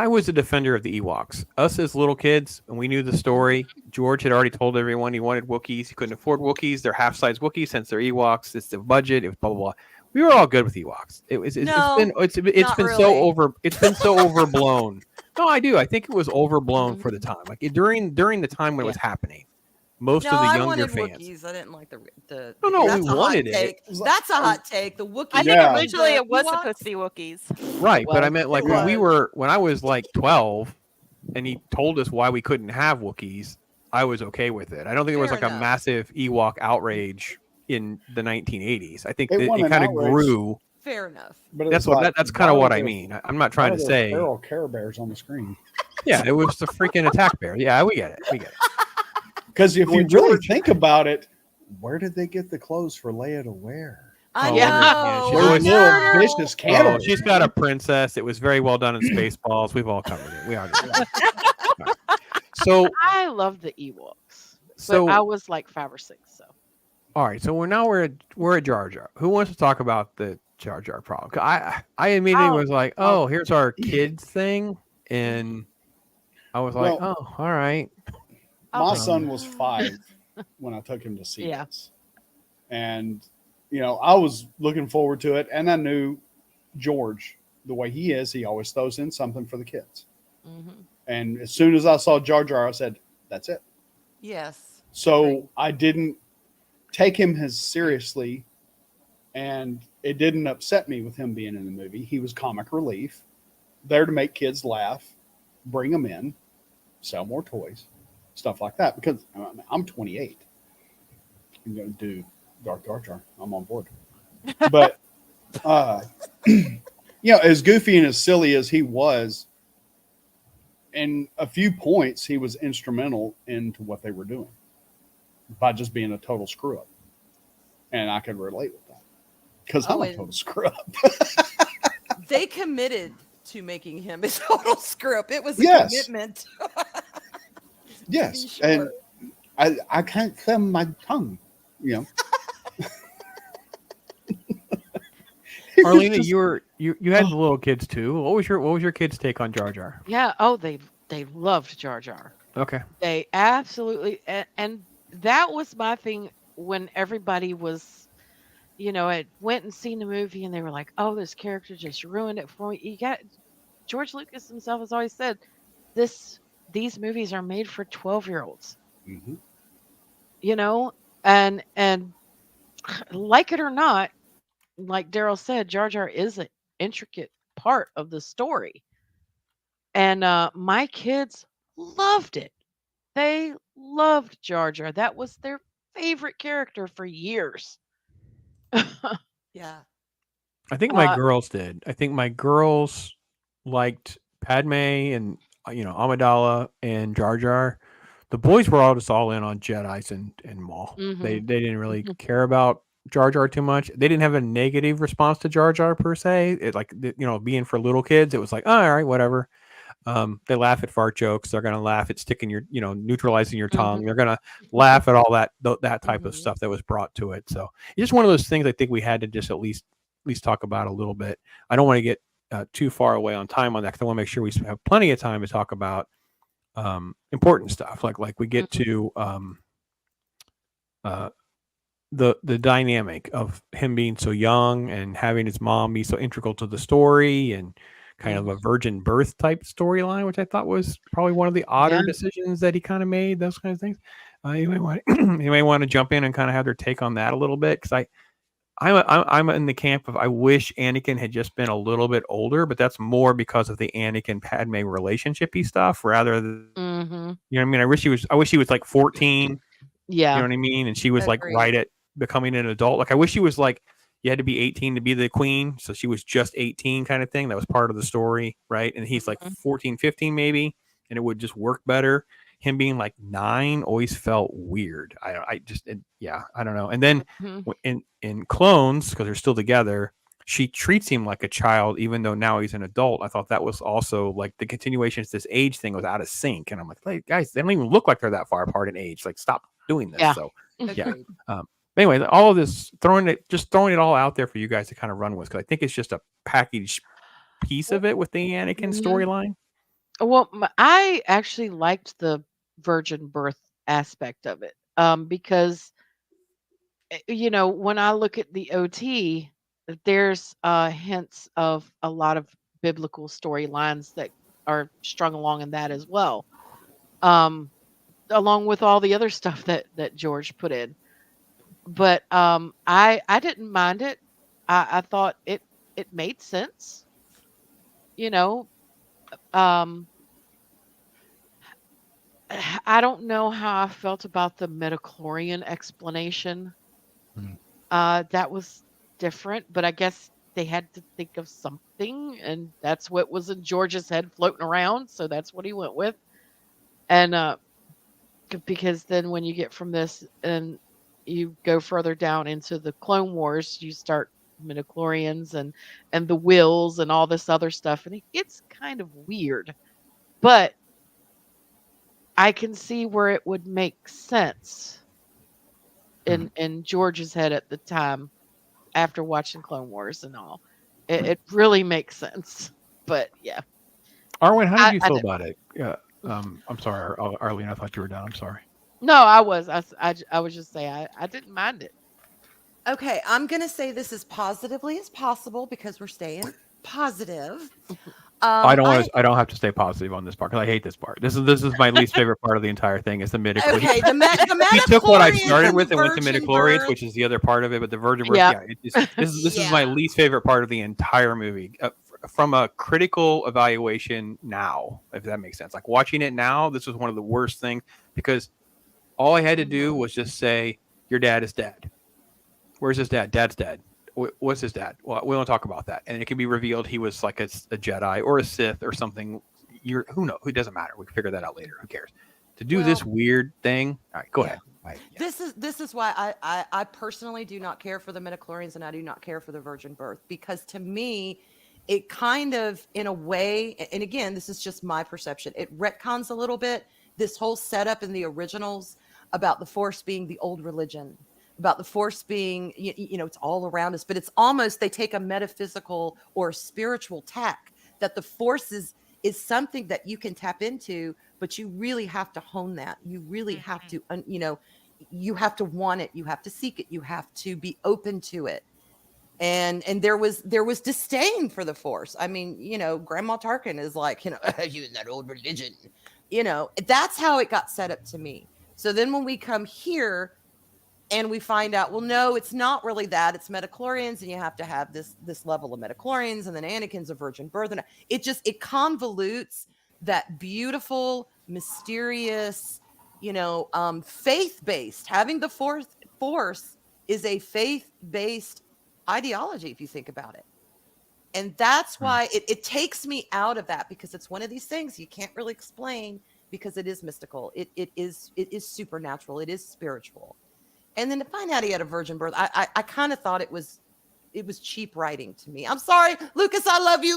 was a defender of the Ewoks. Us as little kids, and we knew the story. George had already told everyone he wanted Wookiees. He couldn't afford Wookiees. They're half-size Wookiees since they're Ewoks. It's the budget. It was blah blah blah. We were all good with Ewoks. It's been so overblown. No, I do. I think it was overblown for the time. Like during the time when it was happening. Most of the I younger wanted fans. Wookiees. I didn't like the. No, that's we a hot wanted it. take. That's a hot take. The Wookiees. I think Yeah. originally it was Ewoks? supposed to be Wookiees. Right, but Well, I meant like it when I was like 12 and he told us why we couldn't have Wookiees, I was okay with it. I don't think there was Fair like a enough. massive Ewok outrage in the 1980s. I think It it wasn't an kind of outrage. grew. Fair enough. But That's that's kind of what I mean. I'm not trying to say. Feral Care Bears on the screen. Yeah, it was the freaking attack bear. Yeah, we get it. We get it. Because if you When really George- think about it, where did they get the clothes for Leia to wear? I Oh, know. yeah, she They're was- little vicious Oh, cannibals. she's got a princess. It was very well done in Spaceballs. We've all covered it. We already know. Right. So I love the Ewoks. So- but I was like 5 or 6. So all right, so we're at Jar Jar. Who wants to talk about the Jar Jar problem? 'Cause I immediately was like, oh, here's our kids thing, and I was like, Well- oh, all right. My son was 5 when I took him to see Yeah. this. And I was looking forward to it, and I knew George, the way he is, he always throws in something for the kids. Mm-hmm. And as soon as I saw Jar Jar, I said, "That's it." Yes. So Agreed. I didn't take him as seriously, and it didn't upset me with him being in the movie. He was comic relief, there to make kids laugh, bring them in, sell more toys, stuff like that. Because I'm 28. I'm going to do Darth Jar Jar. I'm on board. But, as goofy and as silly as he was, in a few points, he was instrumental into what they were doing by just being a total screw up. And I could relate with that because I'm a total screw up. They committed to making him a total screw up. It was a commitment. Yes. Sure. And I can't clean my tongue, Arlena, you had the little kids too. What was your kids' take on Jar Jar? Yeah. Oh, they loved Jar Jar. Okay. They absolutely, and that was my thing when everybody was, had went and seen the movie and they were like, "Oh, this character just ruined it for me." You got George Lucas himself has always said, these movies are made for 12-year-olds. Mm-hmm. And like it or not, like Daryl said, Jar Jar is an intricate part of the story. And my kids loved it. They loved Jar Jar. That was their favorite character for years. Yeah. I think my girls did. I think my girls liked Padme and Amidala and Jar Jar. The boys were all just all in on Jedis and Maul. Mhm. They didn't really care about Jar Jar too much. They didn't have a negative response to Jar Jar per se. It being for little kids, it was like, oh, all right, whatever. They laugh at fart jokes. They're gonna laugh at sticking your, neutralizing your tongue. They're gonna laugh at all that type of stuff that was brought to it. So it's just one of those things I think we had to just at least talk about a little bit. I don't want to get too far away on time on that because I want to make sure we have plenty of time to talk about important stuff like we get to the dynamic of him being so young and having his mom be so integral to the story and kind of a virgin birth type storyline, which I thought was probably one of the odder decisions that he kind of made, those kind of things. You may want to jump in and kind of have their take on that a little bit because I'm in the camp of I wish Anakin had just been a little bit older, but that's more because of the Anakin Padme relationshipy stuff rather than you know what I mean. I wish he was like 14. Yeah, you know what I mean, and she was like right at becoming an adult. Like I wish she was like you had to be 18 to be the queen, so she was just 18 kind of thing. That was part of the story, right? And he's like 14, 15 maybe, and it would just work better. Him being like 9 always felt weird. I don't know. And then in Clones, because they're still together, she treats him like a child, even though now he's an adult. I thought that was also like the continuation of this age thing was out of sync. And I'm like, hey, guys, they don't even look like they're that far apart in age. Like, stop doing this. Yeah. So, yeah. Anyway, all of this, throwing it all out there for you guys to kind of run with, because I think it's just a packaged piece of it with the Anakin storyline. Well, I actually liked the virgin birth aspect of it because, when I look at the OT, there's hints of a lot of biblical storylines that are strung along in that as well, along with all the other stuff that George put in. But I didn't mind it. I thought it made sense. I don't know how I felt about the midichlorian explanation. That was different, but I guess they had to think of something, and that's what was in George's head floating around, so that's what he went with. And because then when you get from this and you go further down into the Clone Wars, you start midichlorians and the wills and all this other stuff, and it gets kind of weird. But I can see where it would make sense in George's head at the time after watching Clone Wars and all. It really makes sense. But yeah. Arwyn, how did you feel about it? I'm sorry, Arlene, I thought you were done. I'm sorry. No, I was. I was just saying I didn't mind it. Okay, I'm going to say this as positively as possible because we're staying positive. I don't have to stay positive on this part because I hate this part. This is my least favorite part of the entire thing. Is the midichlorians. Okay, the He took what I midichlorians started with and went to virgin midichlorians, birth. which is the other part of it. But the virgin birth, Yeah. this is my least favorite part of the entire movie. From a critical evaluation now, if that makes sense. Like watching it now, this was one of the worst things because all I had to do was just say, "Your dad is dead." Where's his dad? Dad's dead. What's his dad? Well, we don't talk about that. And it can be revealed he was like a Jedi or a Sith or something. Who knows? It doesn't matter. We can figure that out later. Who cares? To do this weird thing. All right, go ahead. This is why I personally do not care for the midichlorians and I do not care for the virgin birth, because to me, it kind of, in a way, and again, this is just my perception, it retcons a little bit this whole setup in the originals about the Force being the old religion, about the Force being, it's all around us, but it's almost, they take a metaphysical or spiritual tack that the Force is something that you can tap into, but you really have to hone that. You really have to, you have to want it. You have to seek it. You have to be open to it. And there was disdain for the Force. I mean, Grandma Tarkin is like, you in that old religion, that's how it got set up to me. So then when we come here and we find out, well, no, it's not really that. It's midichlorians, and you have to have this level of midichlorians, and then Anakin's a virgin birth, and it convolutes that beautiful, mysterious, faith-based. Having the Force is a faith-based ideology, if you think about it. And that's why it takes me out of that, because it's one of these things you can't really explain, because it is mystical. It is supernatural. It is spiritual. And then to find out he had a virgin birth, I kind of thought it was cheap writing to me. I'm sorry, Lucas, I love you.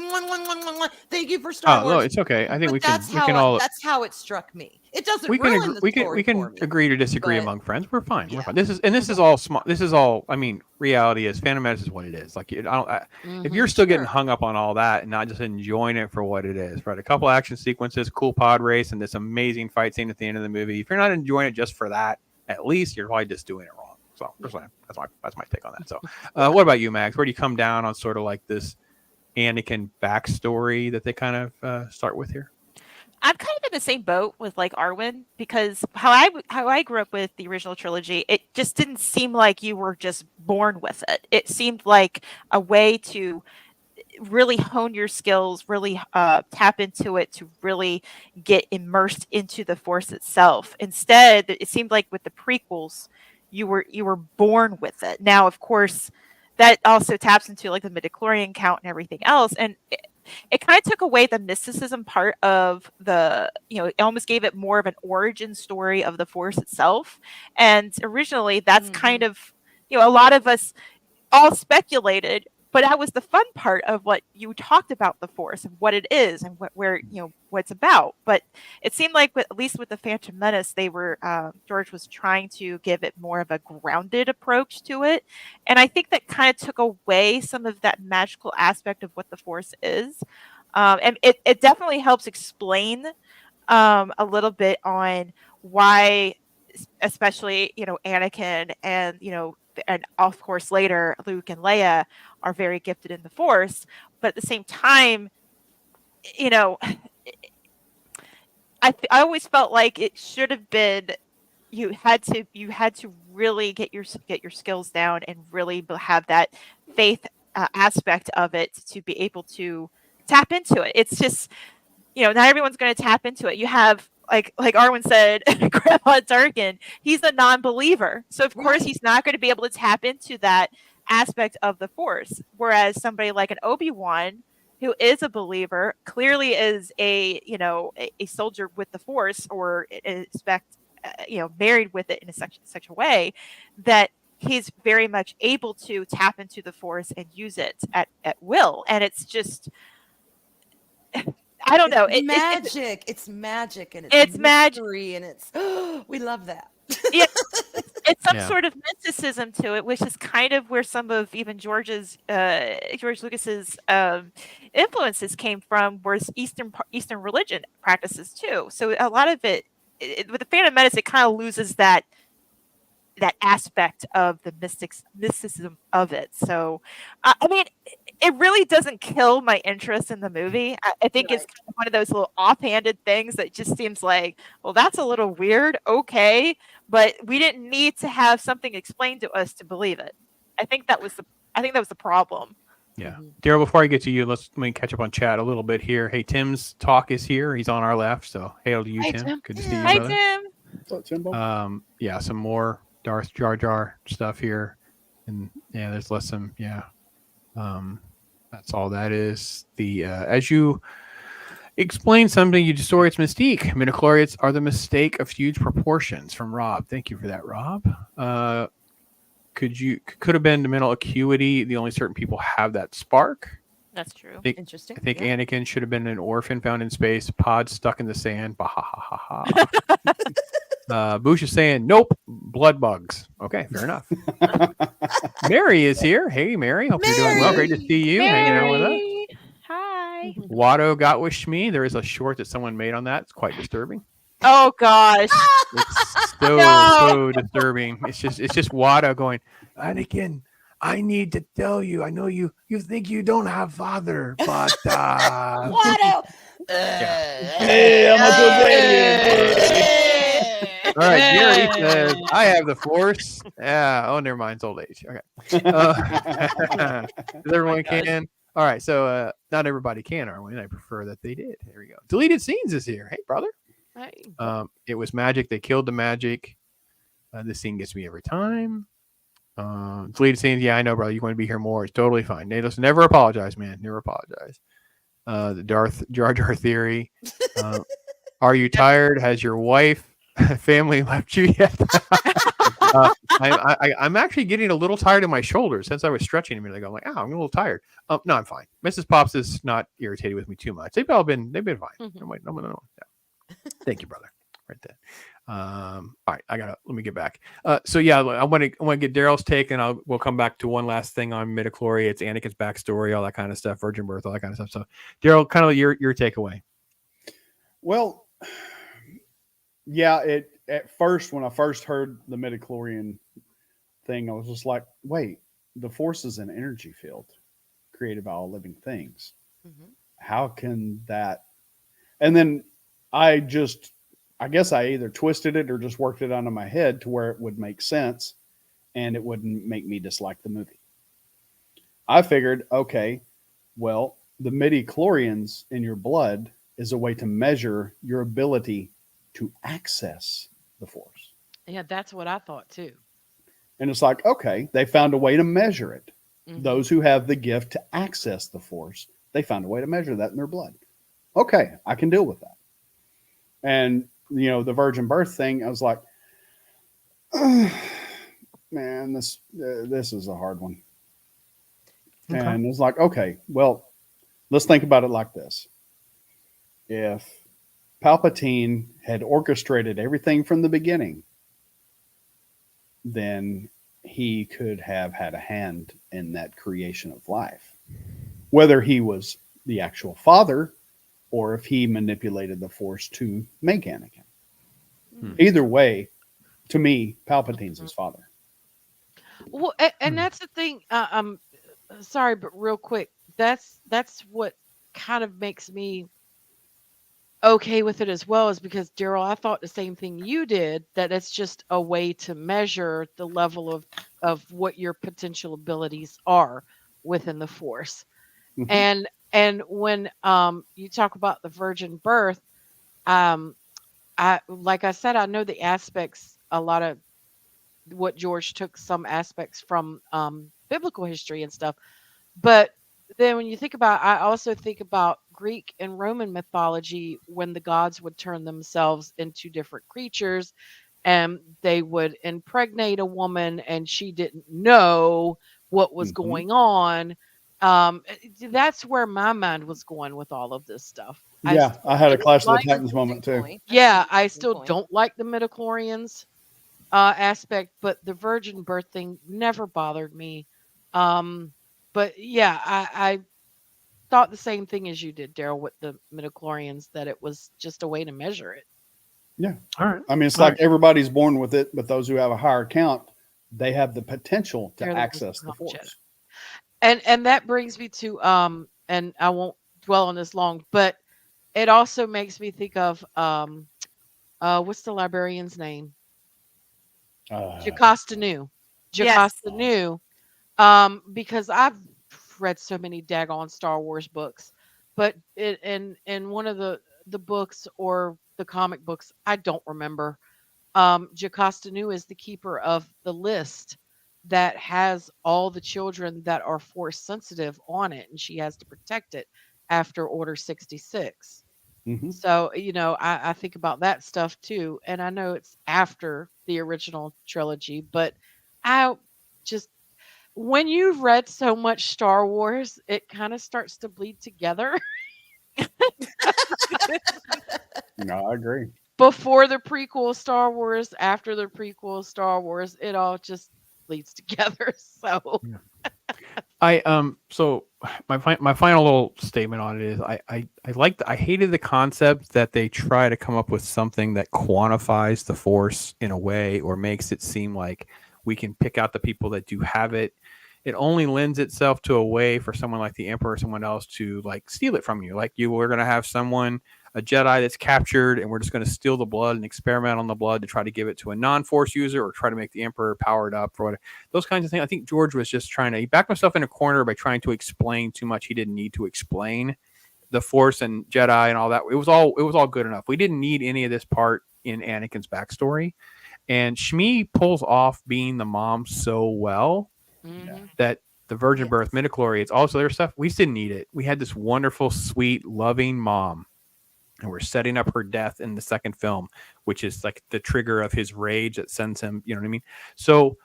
Thank you for Star Wars. No, it's okay. I think that's how it struck me. It doesn't ruin the story. We can agree to disagree among friends. We're fine. Yeah. We're fine. This is all small. This is all. I mean, reality is Phantom Menace is what it is. Like, if you're still getting hung up on all that and not just enjoying it for what it is, right? A couple action sequences, cool pod race, and this amazing fight scene at the end of the movie. If you're not enjoying it just for that, at least you're probably just doing it wrong. So that's my take on that. So, what about you, Max? Where do you come down on sort of like this Anakin backstory that they kind of start with here? I'm kind of in the same boat with like Arwyn, because how I grew up with the original trilogy, it just didn't seem like you were just born with it. It seemed like a way to really hone your skills, really tap into it, to really get immersed into the Force itself. Instead, it seemed like with the prequels, you were born with it. Now, of course, that also taps into like the midichlorian count and everything else, and it kind of took away the mysticism part of the, it almost gave it more of an origin story of the Force itself. And originally, that's kind of, a lot of us all speculated, but that was the fun part of what you talked about the Force and what it is and what it's about. But it seemed like, at least with the Phantom Menace, they were George was trying to give it more of a grounded approach to it, and I think that kind of took away some of that magical aspect of what the Force is, and it definitely helps explain a little bit on why, especially Anakin and and of course later Luke and Leia are very gifted in the Force, but at the same time, I always felt like it should have been you had to really get your skills down and really have that faith aspect of it to be able to tap into it. It's just not everyone's going to tap into it. You have like Arwyn said, Grandpa Tarkin, he's a non-believer. So of course he's not going to be able to tap into that aspect of the Force. Whereas somebody like an Obi-Wan, who is a believer, clearly is a soldier with the Force, or married with it in such a way that he's very much able to tap into the Force and use it at will. And it's just, I don't know. It's magic. It's magic, and it's mystery, and it's we love that. It's some sort of mysticism to it, which is kind of where some of even George Lucas's influences came from, whereas Eastern religion practices too. So a lot of it with the Phantom Menace, it kind of loses that that aspect of the mysticism of it. So, I mean, it really doesn't kill my interest in the movie. I think it's kind of one of those little offhanded things that just seems like, well, that's a little weird. Okay, but we didn't need to have something explained to us to believe it. I think that was the problem. Yeah. Daryl, before I get to you, let me catch up on chat a little bit here. Hey, Tim's talk is here. He's on our left. So hail to you, Tim. Good to see you, Hi, brother. Tim. What's up, Timbo? Yeah, some more Darth Jar Jar stuff here. And yeah, there's less some, yeah. That's all that is. The as you explain something, you distort its mystique. Midichlorians are the mistake of huge proportions from Rob. Thank you for that, Rob. Could have been the mental acuity. The only certain people have that spark. That's true. Interesting. I think Anakin should have been an orphan found in space, pod stuck in the sand. Bah, ha, ha, ha, ha. Boosh is saying, nope, blood bugs. Okay, fair enough. Mary is here. Hey, Mary. Hope you're doing well. Great to see you hanging out with us. Hi. Watto got with Shmi. There is a short that someone made on that. It's quite disturbing. Oh gosh. It's so disturbing. It's just Watto going, Anakin, I need to tell you. I know you think you don't have father, but Watto. Hey, I'm a all right, Gary says, I have the force. Yeah. Oh, never mind. It's old age. Okay. Everyone can. All right. So not everybody can, Arwyn. I prefer that they did. Here we go. Deleted Scenes is here. Hey, brother. Hey. It was magic. They killed the magic. This scene gets me every time. Deleted Scenes. Yeah, I know, brother. You want to be here more. It's totally fine. Natos, never apologize, man. Never apologize. The Darth Jar Jar theory. Are you tired? Has your wife, family left you yet? I'm actually getting a little tired in my shoulders since I was stretching a minute ago. I'm like, I'm a little tired. No, I'm fine. Mrs. Pops is not irritated with me too much. They've been fine. No. Yeah. Thank you, brother. Right there. All right, let me get back. So yeah, I want to get Daryl's take, and we'll come back to one last thing on midichlorians. It's Anakin's backstory, all that kind of stuff, virgin birth, all that kind of stuff. So Daryl, kind of your takeaway. Well, yeah, at first, when I first heard the midichlorian thing, I was just like, wait, the force is an energy field created by all living things. Mm-hmm. How can that? And then I guess I either twisted it or just worked it out of my head to where it would make sense and it wouldn't make me dislike the movie. I figured, okay, well, the midichlorians in your blood is a way to measure your ability to access the force. Yeah, that's what I thought too. And it's like, okay, they found a way to measure it. Mm-hmm. Those who have the gift to access the force, they found a way to measure that in their blood. Okay, I can deal with that. And, the virgin birth thing, I was like, man, this is a hard one. Okay. And it's like, okay, well, let's think about it like this. If Palpatine had orchestrated everything from the beginning, then he could have had a hand in that creation of life. Whether he was the actual father or if he manipulated the force to make Anakin. Either way, to me, Palpatine's his father. Well, and that's the thing. I'm sorry, but real quick, that's what kind of makes me okay with it as well, is because Daryl, I thought the same thing you did, that it's just a way to measure the level of what your potential abilities are within the force. Mm-hmm. And when you talk about the virgin birth, like I said, I know the aspects, a lot of what George took some aspects from biblical history and stuff. But then when you think about, I also think about Greek and Roman mythology, when the gods would turn themselves into different creatures and they would impregnate a woman and she didn't know what was going on. That's where my mind was going with all of this stuff. Yeah, I had a Clash of the Titans moment too. Yeah, I still don't like the midichlorians aspect, but the virgin birth thing never bothered me. But yeah, I thought the same thing as you did, Daryl, with the midichlorians, that it was just a way to measure it. Yeah. All right. I mean, it's like everybody's born with it, but those who have a higher count they have the potential to They're the most access the powerful Jedi. Force. And that brings me to and I won't dwell on this long, but it also makes me think of what's the librarian's name? Jocasta Nu. Jocasta Nu. Because I've read so many daggone Star Wars books, but in one of the books or the comic books, I don't remember. Jocasta Nu is the keeper of the list that has all the children that are Force sensitive on it, and she has to protect it after Order 66. So, I think about that stuff too. And I know it's after the original trilogy, but I just, when you've read so much Star Wars, it kind of starts to bleed together. No, I agree. Before the prequel Star Wars, after the prequel Star Wars, it all just bleeds together. So so my final little statement on it is I hated the concept that they try to come up with something that quantifies the Force in a way or makes it seem like we can pick out the people that do have it. It only lends itself to a way for someone like the Emperor or someone else to like steal it from you. Like we're going to have a Jedi that's captured, and we're just going to steal the blood and experiment on the blood to try to give it to a non-Force user or try to make the Emperor powered up for whatever. Those kinds of things. I think George was just he backed himself in a corner by trying to explain too much he didn't need to explain. The Force and Jedi and all that. It was all good enough. We didn't need any of this part in Anakin's backstory. And Shmi pulls off being the mom so well that the virgin birth midichlorians, also their stuff, we just didn't need it. We had this wonderful, sweet, loving mom. And we're setting up her death in the second film, which is like the trigger of his rage that sends him, you know what I mean? So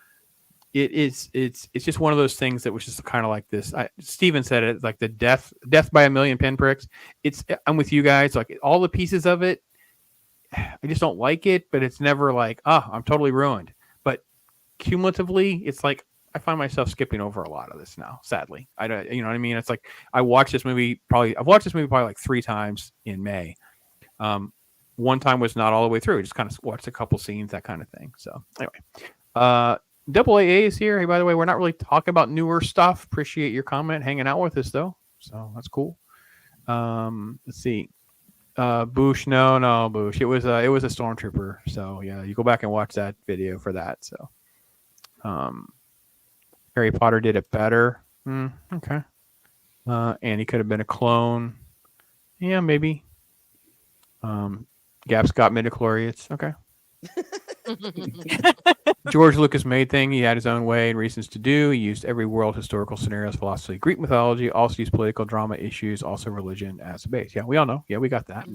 it's just one of those things that was just kind of like this. Steven said it, like the death by a million pinpricks. I'm with you guys. Like all the pieces of it, I just don't like it, but it's never like, I'm totally ruined. But cumulatively, it's like I find myself skipping over a lot of this now, sadly. I don't, you know what I mean? It's like I've watched this movie probably like 3 times in May. One time was not all the way through. Just kind of watched a couple scenes, that kind of thing. So anyway, Double AA is here. Hey, by the way, we're not really talking about newer stuff. Appreciate your comment, hanging out with us though. So that's cool. Let's see. Boosh, no, Boosh. It was a stormtrooper. So yeah, you go back and watch that video for that. So, Harry Potter did it better. Okay. And he could have been a clone. Yeah, maybe. Gap's got midichlorians. Okay. George Lucas made thing. He had his own way and reasons to do. He used every world, historical scenarios, philosophy, Greek mythology, also used political drama issues, also religion as a base. Yeah, we all know. Yeah, we got that.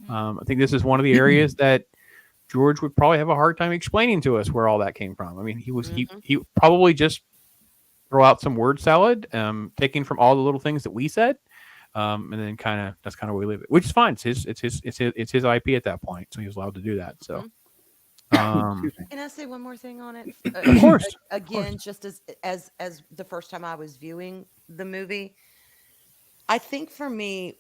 I think this is one of the areas that George would probably have a hard time explaining to us where all that came from. I mean, he probably just throw out some word salad, taking from all the little things that we said. And then that's kind of where we leave it, which is fine. It's his IP at that point, so he was allowed to do that. So, can I say one more thing on it? Of course. Again, just as the first time I was viewing the movie, I think for me,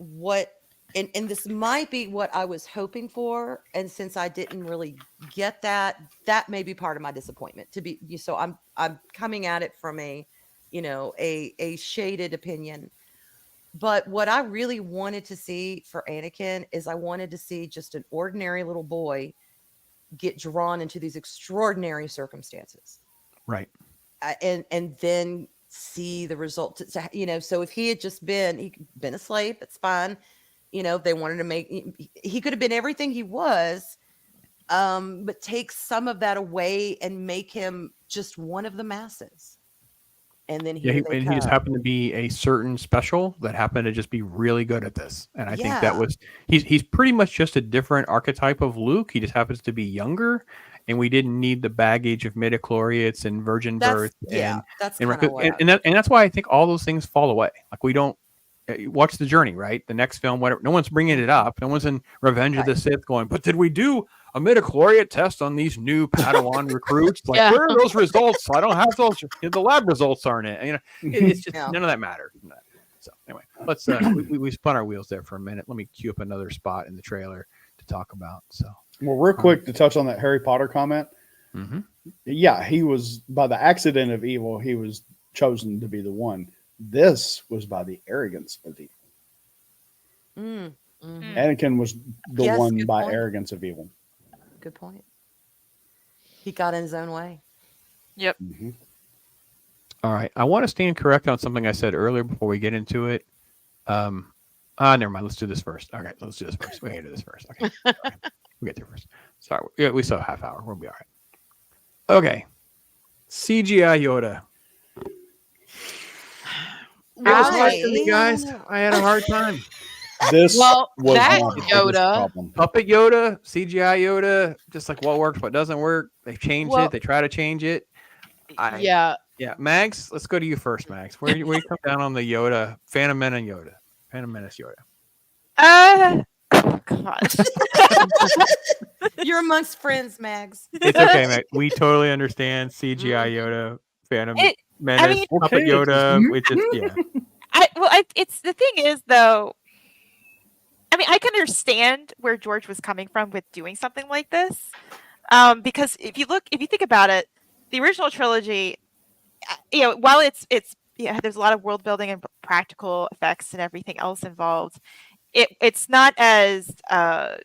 and this might be what I was hoping for, and since I didn't really get that may be part of my disappointment. So I'm coming at it from a shaded opinion. But what I really wanted to see for Anakin is I wanted to see just an ordinary little boy get drawn into these extraordinary circumstances. Right. And then see the result. So if he had just been a slave, that's fine. They wanted to he could have been everything he was, but take some of that away and make him just one of the masses. And then he just happened to be a certain special that happened to just be really good at this. And I think that was he's pretty much just a different archetype of Luke. He just happens to be younger, and we didn't need the baggage of midichlorians and virgin birth. And that's why I think all those things fall away. Like we don't watch the journey, right? The next film, whatever. No one's bringing it up. No one's in Revenge of the Sith going, but did we do a midichlorian test on these new Padawan recruits? Like, where are those results? I don't have those. The lab results aren't it. It's just none of that matters. So anyway, let's we spun our wheels there for a minute. Let me cue up another spot in the trailer to talk about. So, well, real quick to touch on that Harry Potter comment. Yeah, he was by the accident of evil. He was chosen to be the one. This was by the arrogance of evil. Anakin was the Yes, one good by point. arrogance of evil. Good point. He got in his own way. Yep. All right. I want to stand correct on something I said earlier before we get into it. Never mind. Let's do this first. Okay, let's do this first. We can do this first. Okay. Sorry. We'll get there first. Sorry. Yeah, we still have a half hour. We'll be all right. Okay. CGI Yoda. It was hard for me, guys. I had a hard time. This Well, was that my biggest Yoda- problem. Puppet Yoda, CGI Yoda, just like what works, what doesn't work. They changed Well- it. They try to change it. Yeah. Yeah, Mags, let's go to you first, Mags. Where you come down on the Yoda, Phantom Menace Yoda. Oh gosh. You're amongst friends, Mags. It's okay, Mags. We totally understand CGI Yoda, Phantom Menace, I mean- Puppet Okay, Yoda. It's just, yeah. It's the thing is though. I mean, I can understand where George was coming from with doing something like this, because if you think about it, the original trilogy, while it's there's a lot of world building and practical effects and everything else involved. It's not as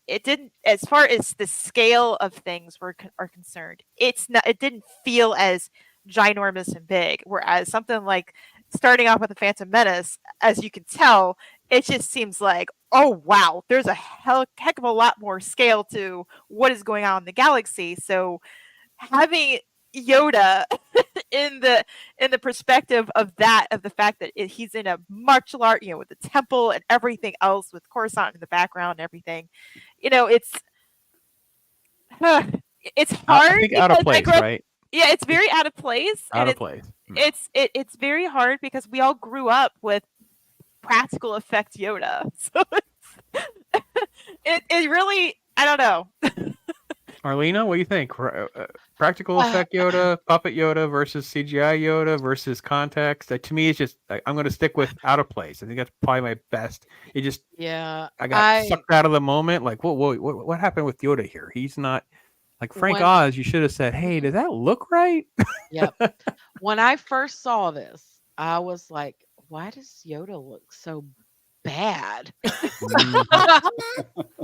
it didn't, as far as the scale of things are concerned. It didn't feel as ginormous and big. Whereas something like starting off with the Phantom Menace, as you can tell, it just seems like, oh wow, there's a heck of a lot more scale to what is going on in the galaxy. So having Yoda in the perspective of the fact that he's in a much larger, with the temple and everything else, with Coruscant in the background and everything, it's hard. I think out of place, right? Yeah, it's very out of place. Out of place. It's very hard because we all grew up with practical effect Yoda, so it really, I don't know. Arlena, what do you think? Practical effect Yoda, puppet Yoda versus CGI Yoda versus context. To me, it's just I'm going to stick with out of place. I think that's probably my best. It just I got sucked out of the moment. Like, what happened with Yoda here? He's not like Frank Oz. You should have said, "Hey, does that look right?" Yep. When I first saw this, I was like, "Why does Yoda look so bad?"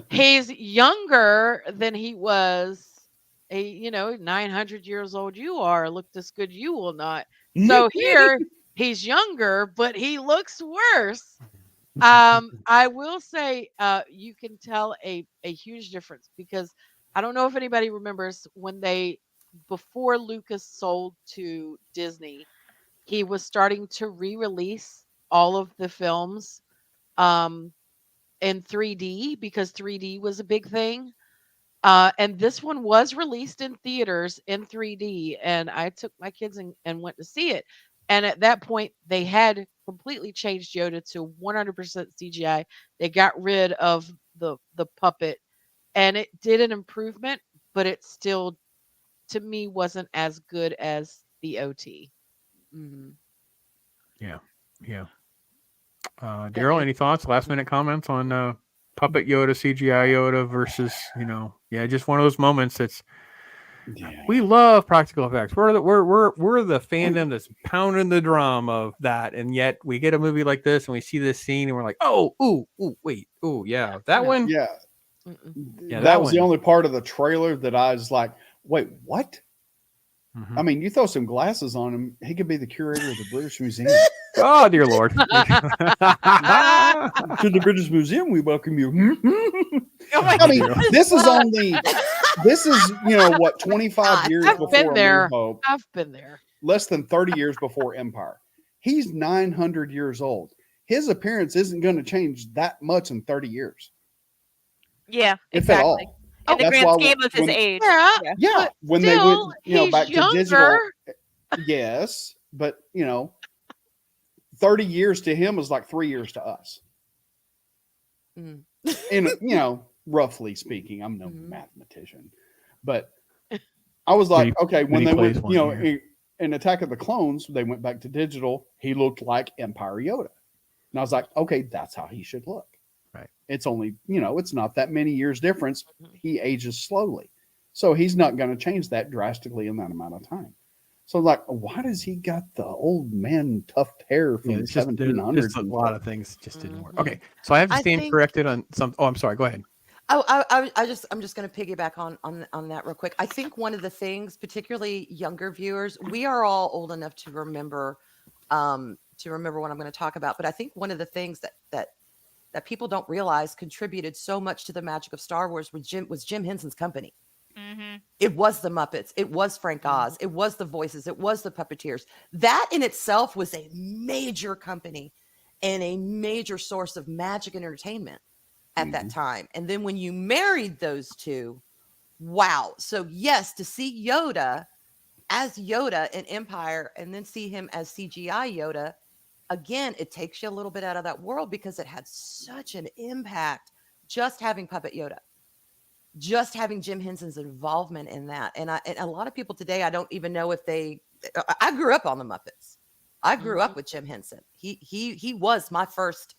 He's younger than he was. 900 years old you are. Look this good you will not. So here he's younger, but he looks worse. I will say you can tell a huge difference, because I don't know if anybody remembers when before Lucas sold to Disney, he was starting to re-release all of the films in 3D, because 3D was a big thing. And this one was released in theaters in 3D, and I took my kids and went to see it. And at that point, they had completely changed Yoda to 100% CGI. They got rid of the puppet, and it did an improvement, but it still, to me, wasn't as good as the OT. Mm-hmm. Yeah. Daryl, any thoughts? Last minute comments on puppet Yoda, CGI Yoda versus, just one of those moments that's. Yeah. We love practical effects. We're the fandom that's pounding the drum of that, and yet we get a movie like this and we see this scene and we're like, that one. Yeah. Yeah, that was the only part of the trailer that I was like, wait, what? Mm-hmm. I mean, you throw some glasses on him, he could be the curator of the British Museum. Oh, dear Lord. To the British Museum, we welcome you. I mean, this is 25 years before A New Hope. I've been there. Less than 30 years before Empire. He's 900 years old. His appearance isn't going to change that much in 30 years. Yeah, if exactly. at all. In the grand scheme of his age. Yeah, when they went, back to digital. Yes, but 30 years to him is like 3 years to us. And roughly speaking, I'm no mathematician, but I was like, okay, when they went, in Attack of the Clones, they went back to digital. He looked like Empire Yoda, and I was like, okay, that's how he should look. Right. It's only, it's not that many years difference. He ages slowly. So he's not going to change that drastically in that amount of time. So like, why does he got the old man tufted hair from 1700s? Just a lot of things just didn't work. Okay, so I have to stand corrected on some. Oh, I'm sorry. Go ahead. I'm just going to piggyback on that real quick. I think one of the things, particularly younger viewers, we are all old enough to remember what I'm going to talk about. But I think one of the things that people don't realize contributed so much to the magic of Star Wars was Jim Henson's company. Mm-hmm. It was the Muppets. It was Frank Oz. It was the voices. It was the puppeteers. That in itself was a major company and a major source of magic and entertainment at that time. And then when you married those two, wow. So yes, to see Yoda as Yoda in Empire and then see him as CGI Yoda, again, it takes you a little bit out of that world because it had such an impact just having Puppet Yoda. Just having Jim Henson's involvement in that. And a lot of people today, I don't even know if I grew up on the Muppets. I grew up with Jim Henson. He was my first,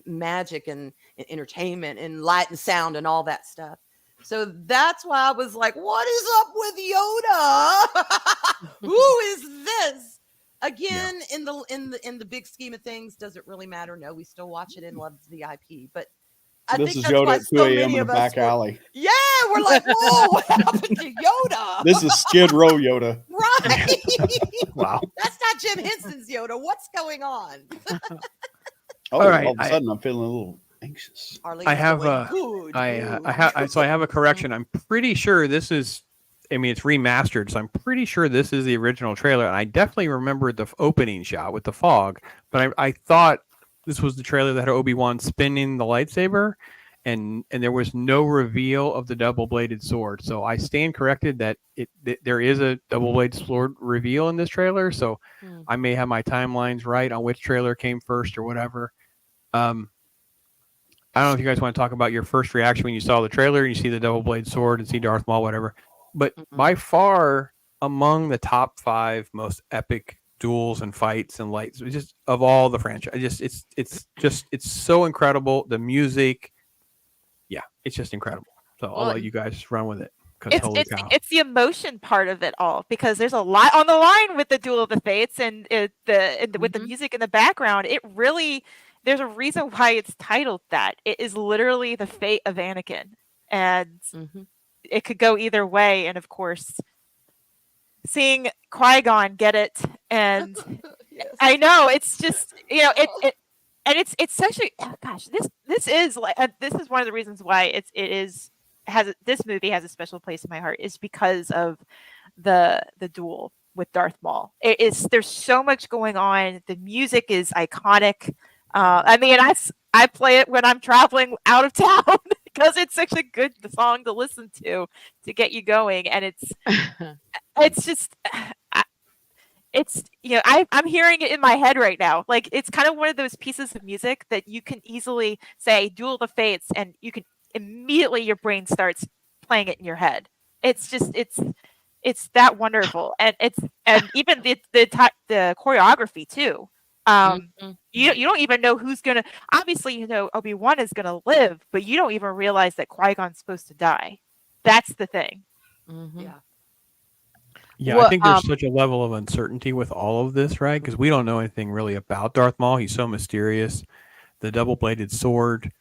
magic and entertainment and light and sound and all that stuff. So that's why I was like, what is up with Yoda? Who is this? Again, in the big scheme of things, does it really matter? No, we still watch it and love the IP, but this is Yoda at 2 a.m. in the back alley. Yeah, we're like, whoa, what happened to Yoda? This is Skid Row Yoda. Right. Wow. That's not Jim Henson's Yoda. What's going on? All right. All of a sudden, I'm feeling a little anxious. I have a correction. I'm pretty sure this is. I mean, it's remastered, so I'm pretty sure this is the original trailer. And I definitely remember the opening shot with the fog, but I thought this was the trailer that had Obi-Wan spinning the lightsaber, and there was no reveal of the double-bladed sword. So I stand corrected that there is a double-bladed sword reveal in this trailer. So I may have my timelines right on which trailer came first or whatever. I don't know if you guys want to talk about your first reaction when you saw the trailer and you see the double-bladed sword and see Darth Maul, whatever. But by far among the top 5 most epic duels and fights and lights, just of all the franchise, it's so incredible. The music, it's just incredible. So I'll let you guys run with it. It's the emotion part of it all, because there's a lot on the line with the Duel of the Fates and with the music in the background. It really, there's a reason why it's titled that. It is literally the fate of Anakin, and it could go either way. And of course, seeing Qui-Gon get it, and yes. I know it's just and it's such a this is one of the reasons why this movie has a special place in my heart, is because of the duel with Darth Maul. There's so much going on. The music is iconic. I mean, I play it when I'm traveling out of town because it's such a good song to listen to get you going, and it's just I'm hearing it in my head right now. Like, it's kind of one of those pieces of music that you can easily say Duel of the Fates, and you can immediately, your brain starts playing it in your head. It's just it's that wonderful, and even the choreography too. You don't even know who's gonna. Obviously, Obi-Wan is gonna live, but you don't even realize that Qui-Gon's supposed to die. That's the thing. Yeah, well, I think there's such a level of uncertainty with all of this, right? Because we don't know anything really about Darth Maul. He's so mysterious. The double-bladed sword.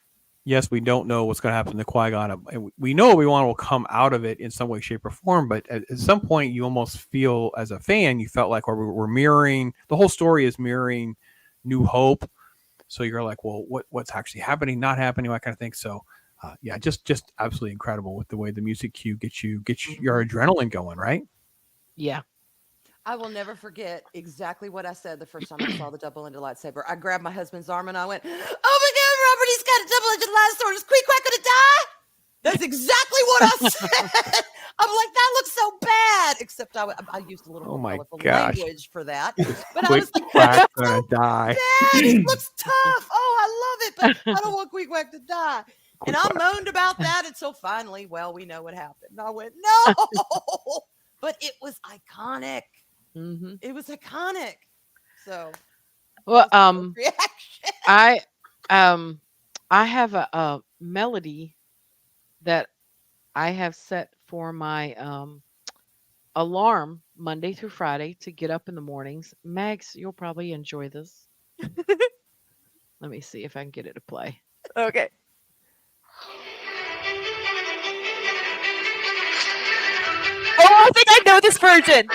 Yes, we don't know what's going to happen to Qui-Gon. And we know Obi-Wan will come out of it in some way, shape, or form. But at some point, you almost feel, as a fan, you felt like we're mirroring. The whole story is mirroring New Hope. So you're like, well, what's actually happening, not happening, that kind of thing. So, just absolutely incredible with the way the music cue gets your adrenaline going, right? Yeah. I will never forget exactly what I said the first time I saw the double-ended lightsaber. I grabbed my husband's arm and I went, "Oh my God, Robert, he's got a double-ended lightsaber. Is Qui-Gon gonna die?" That's exactly what I said. I'm like, that looks so bad. Except I used a little more colorful language for that. But I was like, that's so die. bad. It looks tough. Oh, I love it, but I don't want Qui-Gon to die. And I moaned about that until finally, well, we know what happened. And I went, no. But it was iconic. It was iconic. So, well, reaction. I have a melody that I have set for my alarm Monday through Friday to get up in the mornings. Mags, you'll probably enjoy this. Let me see if I can get it to play. Okay. Oh, I think I know this version.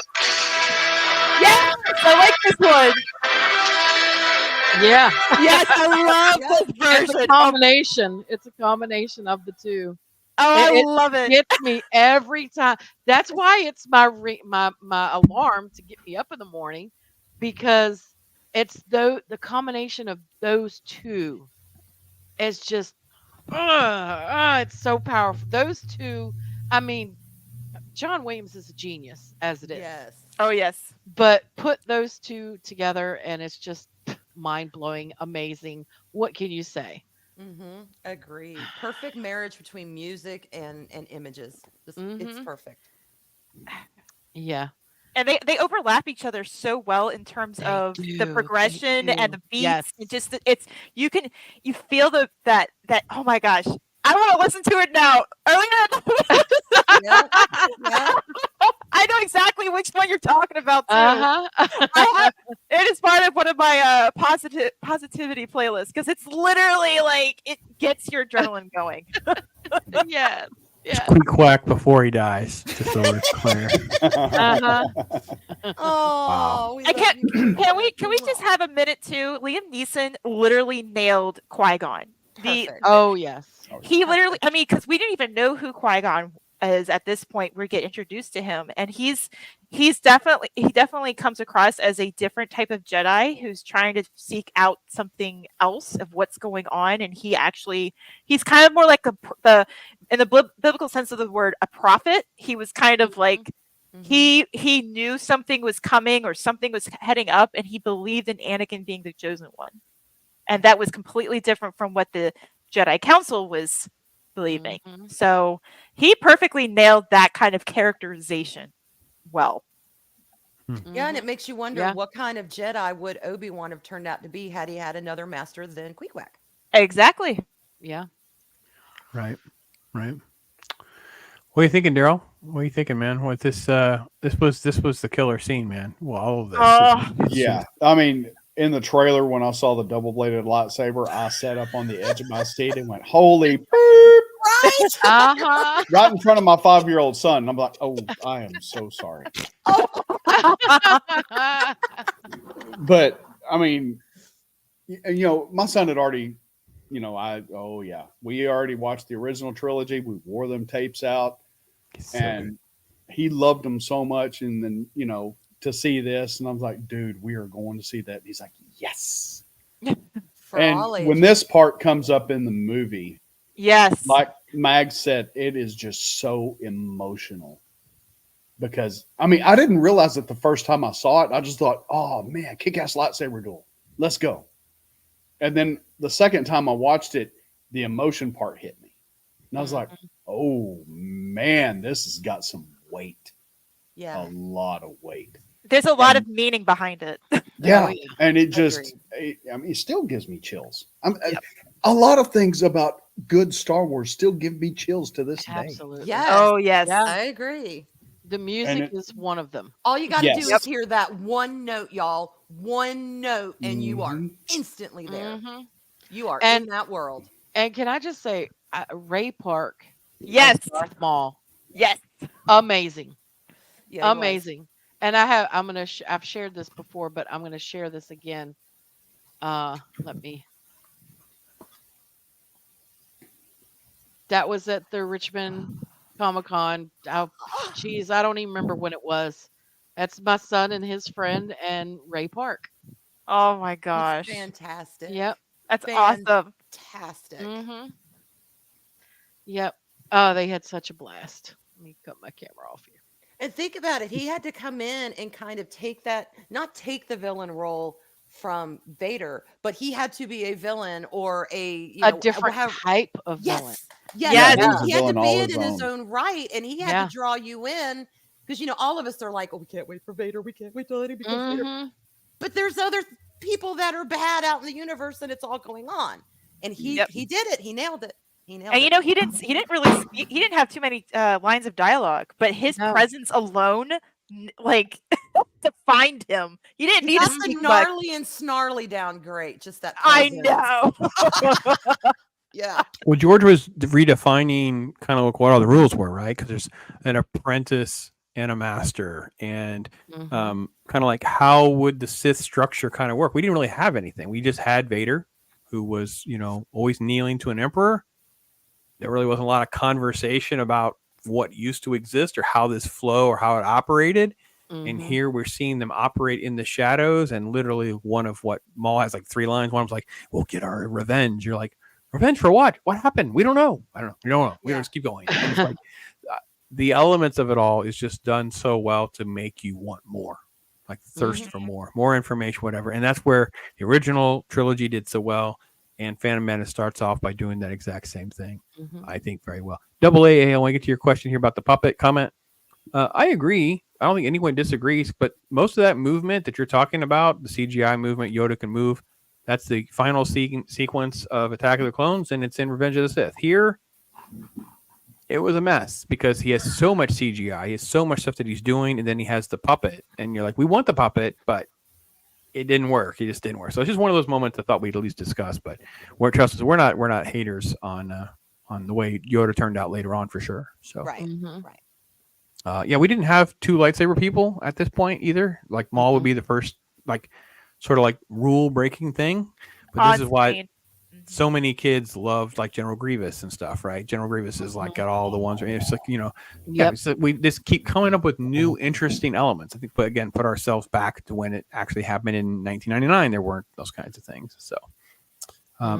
Yes, I like this one. Yeah. Yes, I love this version. It's a combination. It's a combination of the two. Oh, I love it. Gets me every time. That's why it's my alarm to get me up in the morning, because it's the combination of those two is just it's so powerful. Those two, I mean, John Williams is a genius as it is. Yes. Oh, yes. But put those two together and it's just mind-blowing, amazing. What can you say? Agreed. Perfect marriage between music and images. It's perfect. Yeah. And they overlap each other so well in terms of the progression and the beats. Yes. It just you feel that oh my gosh, I want to listen to it now. Arlena. Yeah. I know exactly which one you're talking about too. It is part of one of my positivity playlists because it's literally like it gets your adrenaline going. Yes. Yeah. Quick quack before he dies, just so it's clear. Oh, and can we just have a minute too? Liam Neeson literally nailed Qui-Gon. Oh yes. He literally, I mean, because we didn't even know who Qui-Gon is at this point. We get introduced to him, and he definitely comes across as a different type of Jedi who's trying to seek out something else of what's going on. And he's kind of more like in the biblical sense of the word, a prophet. He was kind of like he knew something was coming or something was heading up, and he believed in Anakin being the chosen one, and that was completely different from what the Jedi Council was believing. So he perfectly nailed that kind of characterization well. Yeah, and it makes you wonder what kind of Jedi would Obi-Wan have turned out to be had he had another master than Queequeg. Exactly. Yeah. Right. What are you thinking, Daryl? What are you thinking, man? What this was the killer scene, man. Well, all of this. Yeah. I mean, in the trailer, when I saw the double-bladed lightsaber, I sat up on the edge of my seat and went, "Holy beep!" Right? Right in front of my 5-year-old son. And I'm like, "Oh, I am so sorry." But I mean, my son had already, we already watched the original trilogy. We wore them tapes out, and he loved them so much. And then, to see this, and I was like, "Dude, we are going to see that." And he's like, "Yes." And when this part comes up in the movie, yes, like Mag said, it is just so emotional. Because I mean, I didn't realize it the first time I saw it. I just thought, "Oh man, kick-ass lightsaber duel, let's go." And then the second time I watched it, the emotion part hit me, and I was like, "Oh man, this has got some weight." Yeah, a lot of weight. There's a lot of meaning behind it. Yeah, and it just, it still gives me chills. A lot of things about good Star Wars still give me chills to this day. Absolutely. Yes. Oh, yes. Yeah. I agree. The music is one of them. All you got to Yes. do is hear that one note, y'all. One note, and you are instantly there. You are in that world. And can I just say, Ray Park, Yes. Darth Maul, Yes. amazing, Yeah, amazing. And I've shared this before, but I'm gonna share this again. Let me. That was at the Richmond Comic-Con. Oh, geez, I don't even remember when it was. That's my son and his friend and Ray Park. Oh my gosh. That's fantastic. Yep. That's awesome. Fantastic. Yep. Oh, they had such a blast. Let me cut my camera off here. And think about it. He had to come in and kind of not take the villain role from Vader, but he had to be a villain or a different type of villain. Yes. he was a He had to villain be all in his his own. own right, and he had to draw you in because all of us are like, "Oh, we can't wait for Vader. We can't wait till he becomes Vader." But there's other people that are bad out in the universe, and it's all going on. And he did it. He nailed it. He nailed And it. you know, he didn't really speak, he didn't have too many lines of dialogue, but his No. presence alone, like, defined him. He didn't He need to got the speak much. gnarly and snarly down great. Just that I presence. know. Yeah. Well, George was redefining kind of like what all the rules were, right? Because there's an apprentice and a master, and kind of like how would the Sith structure kind of work? We didn't really have anything. We just had Vader, who was, you know, always kneeling to an emperor. There really wasn't a lot of conversation about what used to exist or how this flow or how it operated. And here we're seeing them operate in the shadows, and literally one of what Maul has like 3 lines. One was like, "We'll get our revenge." You're like, "Revenge for what? What happened? We don't know. I don't know. We don't know. We just keep going." And it's like the elements of it all is just done so well to make you want more, like thirst for more information, whatever. And that's where the original trilogy did so well. And Phantom Menace starts off by doing that exact same thing. I think very well. Double A, I want to get to your question here about the puppet comment. I agree. I don't think anyone disagrees, but most of that movement that you're talking about, the CGI movement, Yoda can move, that's the final sequence of Attack of the Clones, and it's in Revenge of the Sith. Here, it was a mess because he has so much CGI, he has so much stuff that he's doing, and then he has the puppet, and you're like, we want the puppet, but it didn't work. It just didn't work. So it's just one of those moments I thought we'd at least discuss. But we're not haters on the way Yoda turned out later on for sure. So right. yeah, we didn't have 2 lightsaber people at this point either. Like Maul would be the first, like, sort of like rule breaking thing. But this is why so many kids loved like General Grievous and stuff, right? General Grievous is like got all the ones. It's like, you know, so we just keep coming up with new interesting elements. I think, but again, put ourselves back to when it actually happened in 1999. There weren't those kinds of things. So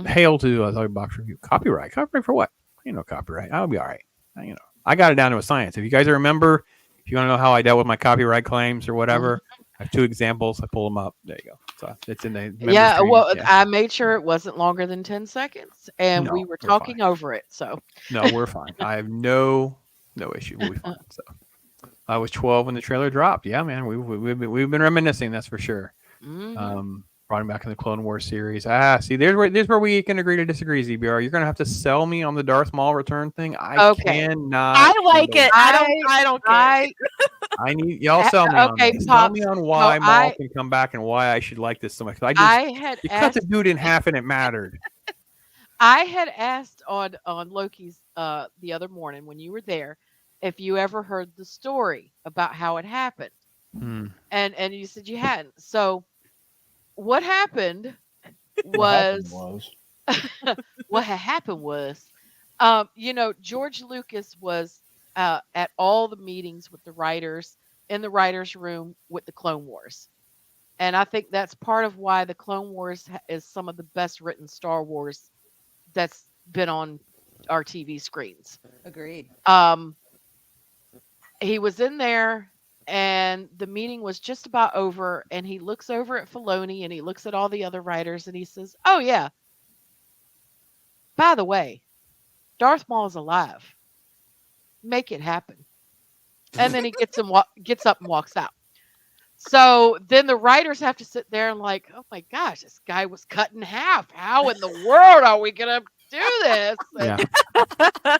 hail to box review. Copyright for what? You know, copyright. I'll be all right. You know, I got it down to a science. If you guys remember, if you want to know how I dealt with my copyright claims or whatever, I have 2 examples. I pull them up. There you go. So it's in the stream. Well, I made sure it wasn't longer than 10 seconds, and we were talking over it. So no, we're fine. I have no issue. We'll be fine. So I was 12 when the trailer dropped. Yeah, man, we've been reminiscing. That's for sure. Brought him back in the Clone Wars series. See, there's where we can agree to disagree. ZBR, you're gonna have to sell me on the Darth Maul return thing. I cannot. I like it. I don't care. I need y'all sell me on this. Tell me on why Maul can come back and why I should like this so much. You cut the dude in half and it mattered. I had asked on Loki's the other morning when you were there if you ever heard the story about how it happened, and you said you hadn't. So what happened was what had happened was, you know, George Lucas was at all the meetings with the writers in the writers' room with the Clone Wars. And I think that's part of why the Clone Wars is some of the best written Star Wars that's been on our TV screens. Agreed. He was in there and the meeting was just about over, and he looks over at Filoni and he looks at all the other writers and he says, "Oh yeah, by the way, Darth Maul is alive. Make it happen." And then he gets up and walks out. So then the writers have to sit there and like, "Oh my gosh, this guy was cut in half. How in the world are we gonna do this?"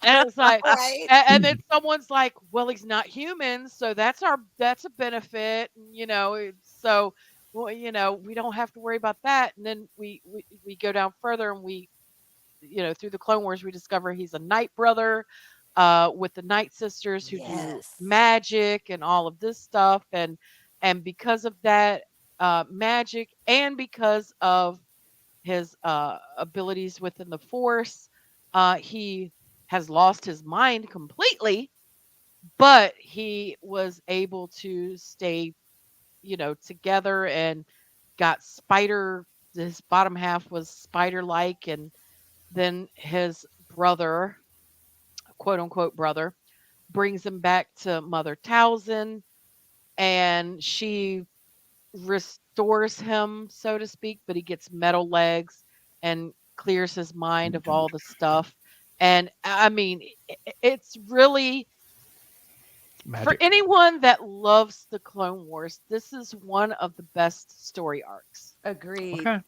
And it's like, and then someone's like, "Well, he's not human, so that's a benefit, you know. So, well, you know, we don't have to worry about that." And then we go down further, and we, you know, through the Clone Wars, we discover he's a Night Brother with the Night Sisters who do magic and all of this stuff, and because of that magic, and because of his abilities within the Force, he has lost his mind completely, but he was able to stay, you know, together, and got his bottom half was spider-like, and then his brother, quote unquote brother, brings him back to Mother Talzin, and she restores him, so to speak, but he gets metal legs and clears his mind of all the stuff. And I mean, it's really magic. For anyone that loves the Clone Wars, this is one of the best story arcs. Agreed. Okay.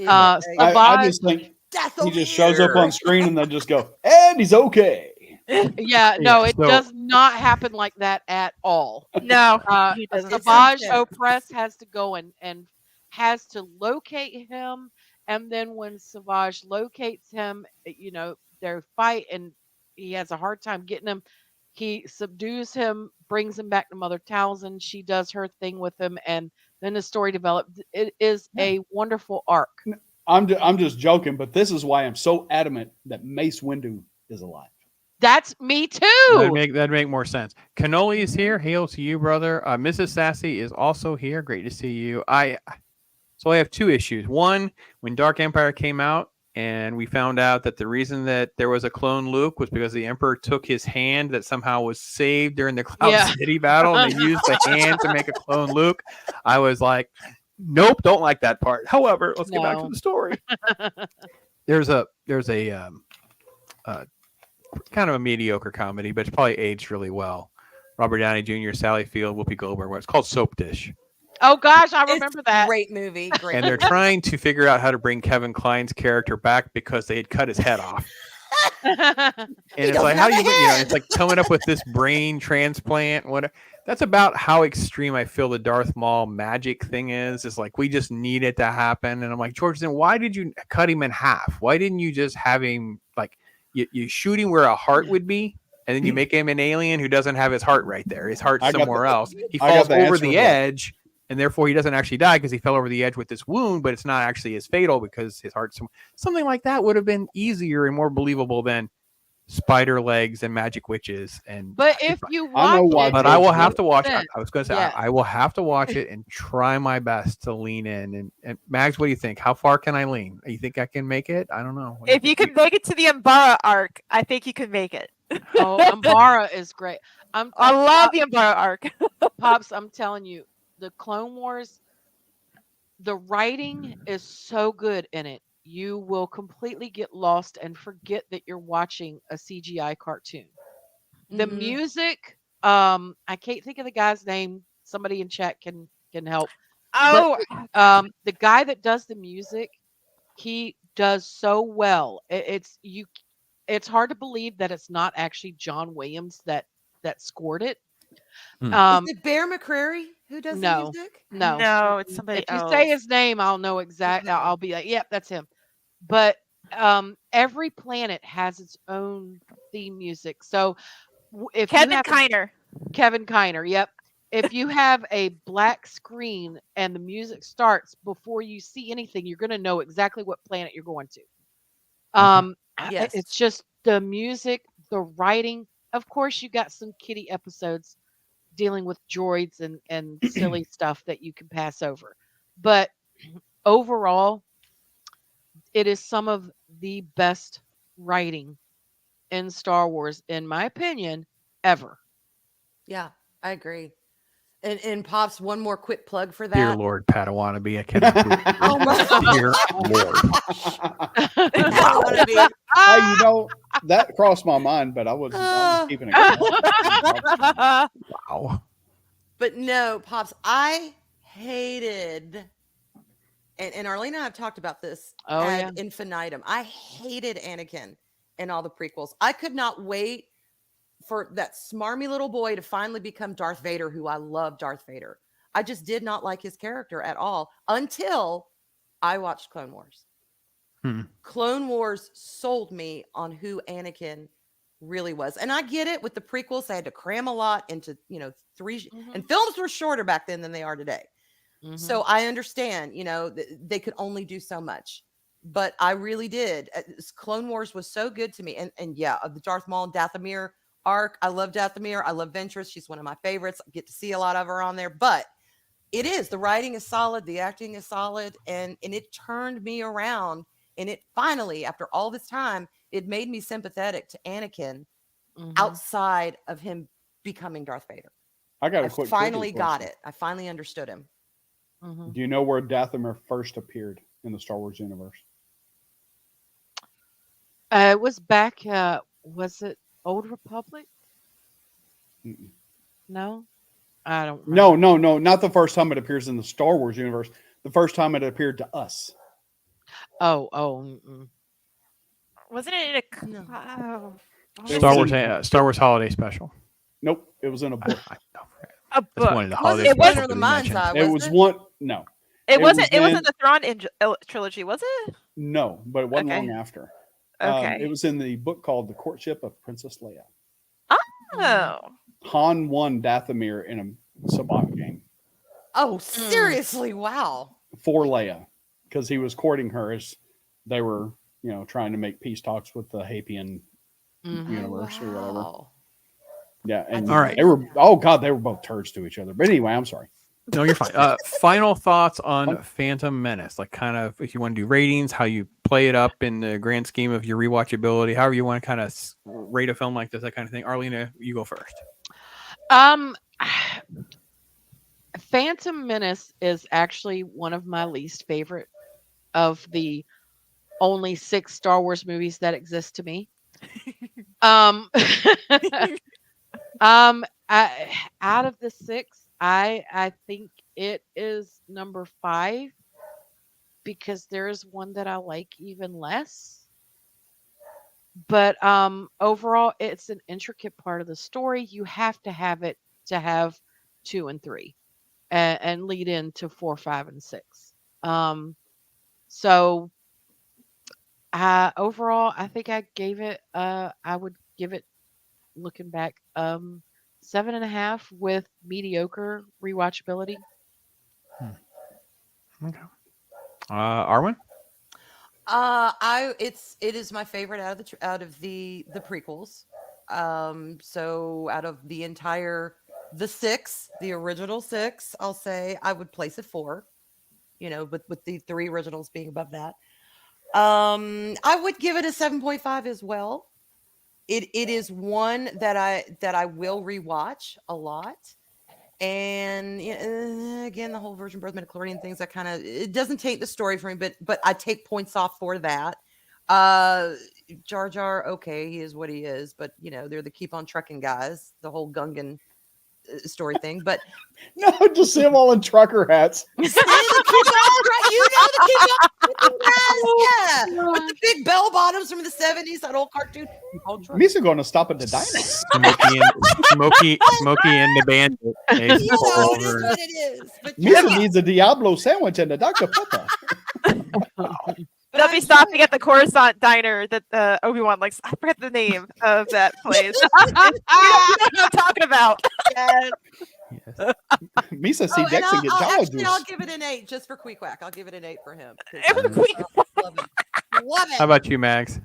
I just think He just shows up on screen and they just go, and he's okay. Yeah, no, it does not happen like that at all. No, he doesn't. Savage Opress has to go and has to locate him, and then when Savage locates him, they fight, and he has a hard time getting him. He subdues him, brings him back to Mother Talzin. She does her thing with him, and then the story develops. It is a wonderful arc. I'm just joking, but this is why I'm so adamant that Mace Windu is alive. That's me too. That'd make more sense. Cannoli is here. Hail to you, brother. Mrs. Sassy is also here. Great to see you. So I have two issues. One, when Dark Empire came out and we found out that the reason that there was a clone Luke was because the Emperor took his hand that somehow was saved during the Cloud City battle, and they used the hand to make a clone Luke. I was like, nope, don't like that part. However, let's get back to the story. There's a kind of a mediocre comedy, but it's probably aged really well. Robert Downey Jr., Sally Field, Whoopi Goldberg. It's called Soap Dish. Oh gosh, I remember that. Great movie. Great. And they're trying to figure out how to bring Kevin Kline's character back because they had cut his head off. And it's like, how do you, it's like coming up with this brain transplant, whatever. That's about how extreme I feel the Darth Maul magic thing is. It's like, we just need it to happen. And I'm like, George, then why did you cut him in half? Why didn't you just have him, like, you shoot him where a heart would be, and then you make him an alien who doesn't have his heart right there. His heart's somewhere else. He falls over the edge, and therefore he doesn't actually die because he fell over the edge with this wound, but it's not actually as fatal because his heart's something like that would have been easier and more believable than spider legs and magic witches. But if you watch but I will have to watch it. I was going to say, I will have to watch it and try my best to lean in. And Mags, what do you think? How far can I lean? You think I can make it? I don't know. If you can make it to the Umbara arc, I think you can make it. Oh, Umbara is great. I love the Umbara arc. Pops, I'm telling you, the Clone Wars, the writing is so good in it. You will completely get lost and forget that you're watching a CGI cartoon. The music, I can't think of the guy's name. Somebody in chat can help. Oh, but, the guy that does the music, he does so well. It's hard to believe that it's not actually John Williams that scored it. Is it Bear McCreary who does the music? No, it's somebody else. If you say his name, I'll know exactly. I'll be like, yep, that's him. But every planet has its own theme music. So if Kevin Kiner, yep. If you have a black screen and the music starts before you see anything, you're going to know exactly what planet you're going to. Yes. It's just the music, the writing. Of course, you got some kiddie episodes dealing with droids and silly stuff that you can pass over. But overall, it is some of the best writing in Star Wars, in my opinion, ever. Yeah, I agree. And Pops, one more quick plug for that. Dear Lord, Padawannabe, I cannot believe it. Oh my Dear Lord. Hey, that crossed my mind, but I was keeping it. Wow. But no, Pops, I hated, and Arlena and I have talked about this ad infinitum. I hated Anakin in all the prequels. I could not wait for that smarmy little boy to finally become Darth Vader, who I love Darth Vader. I just did not like his character at all until I watched Clone Wars. Clone Wars sold me on who Anakin really was. And I get it, with the prequels, they had to cram a lot into, 3, and films were shorter back then than they are today. So I understand, they could only do so much, but I really did. Clone Wars was so good to me. And yeah, of the Darth Maul and Dathomir arc, I love Dathomir. I love Ventress. She's one of my favorites. I get to see a lot of her on there, but the writing is solid. The acting is solid. And it turned me around. And it finally, after all this time, it made me sympathetic to Anakin outside of him becoming Darth Vader. I finally got it. I finally understood him. Do you know where Dathomir first appeared in the Star Wars universe? It was back, was it Old Republic? No? I don't remember. No, not the first time it appears in the Star Wars universe. The first time it appeared to us. Wasn't it in a? No. Oh, Star Wars Holiday Special. Nope, it was in a book. a That's book. one of the Was holiday it It specials Splinter of that the we Mind's mentioned. Eye? It was one. No, It wasn't. It was wasn't the Thrawn trilogy, was it? no, but it wasn't Okay. long after. Okay. It was in the book called The Courtship of Princess Leia. Oh. Han won Dathomir in a Sabacc game Oh, seriously? Wow. for Leia because he was courting her as they were, trying to make peace talks with the Hapian universe or whatever. Wow. Yeah, and All right. they were. Oh God, they were both turds to each other. But anyway, I'm sorry. No, you're fine. Final thoughts on Phantom Menace, like kind of if you want to do ratings, how you play it up in the grand scheme of your rewatchability, however you want to kind of rate a film like this, that kind of thing. Arlena, you go first. Phantom Menace is actually one of my least favorite of the only 6 Star Wars movies that exist to me. Out of the 6, I think it is number 5 because there is one that I like even less. But overall, it's an intricate part of the story. You have to have it to have 2 and 3 and lead into 4, 5, and 6. So overall, I think I gave it, I would give it, looking back, 7.5 with mediocre rewatchability. Okay. Arwyn? It is my favorite out of the prequels. So out of the entire the original 6, I'll say I would place it 4. With the 3 originals being above that. I would give it a 7.5 as well. It is one that I will rewatch a lot. And again, the whole Virgin Birth midichlorian things, that kind of, it doesn't take the story for me, but I take points off for that. Jar Jar, okay, he is what he is, but they're the keep on trucking guys, the whole Gungan story thing. But No, just see them all in trucker hats. the keep on trucking guys, yeah, with the big bell bottoms from the 70s, that old cartoon. Misa going to stop at the diner. Smokey and the Bandit. It is what it is. But Misa needs a Diablo sandwich and a Dr. Pepper. They'll be stopping at the Coruscant diner that Obi-Wan likes. I forget the name of that place. You know what I'm talking about. Yes. Misa see Jackson get Java juice. I'll give it an 8 just for Queequeg. I'll give it an 8 for him. Love it. How about you, Mags?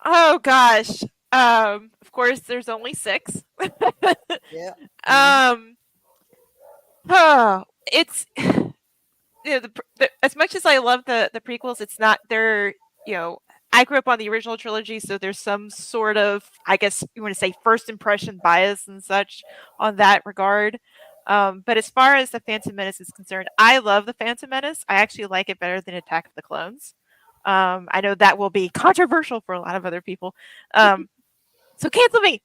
Oh gosh. Of course, there's only 6. Yeah. It's as much as I love the prequels, it's not their. I grew up on the original trilogy, so there's some sort of, I guess you want to say, first impression bias and such on that regard. But as far as the Phantom Menace is concerned, I love the Phantom Menace. I actually like it better than Attack of the Clones. I know that will be controversial for a lot of other people. So cancel me.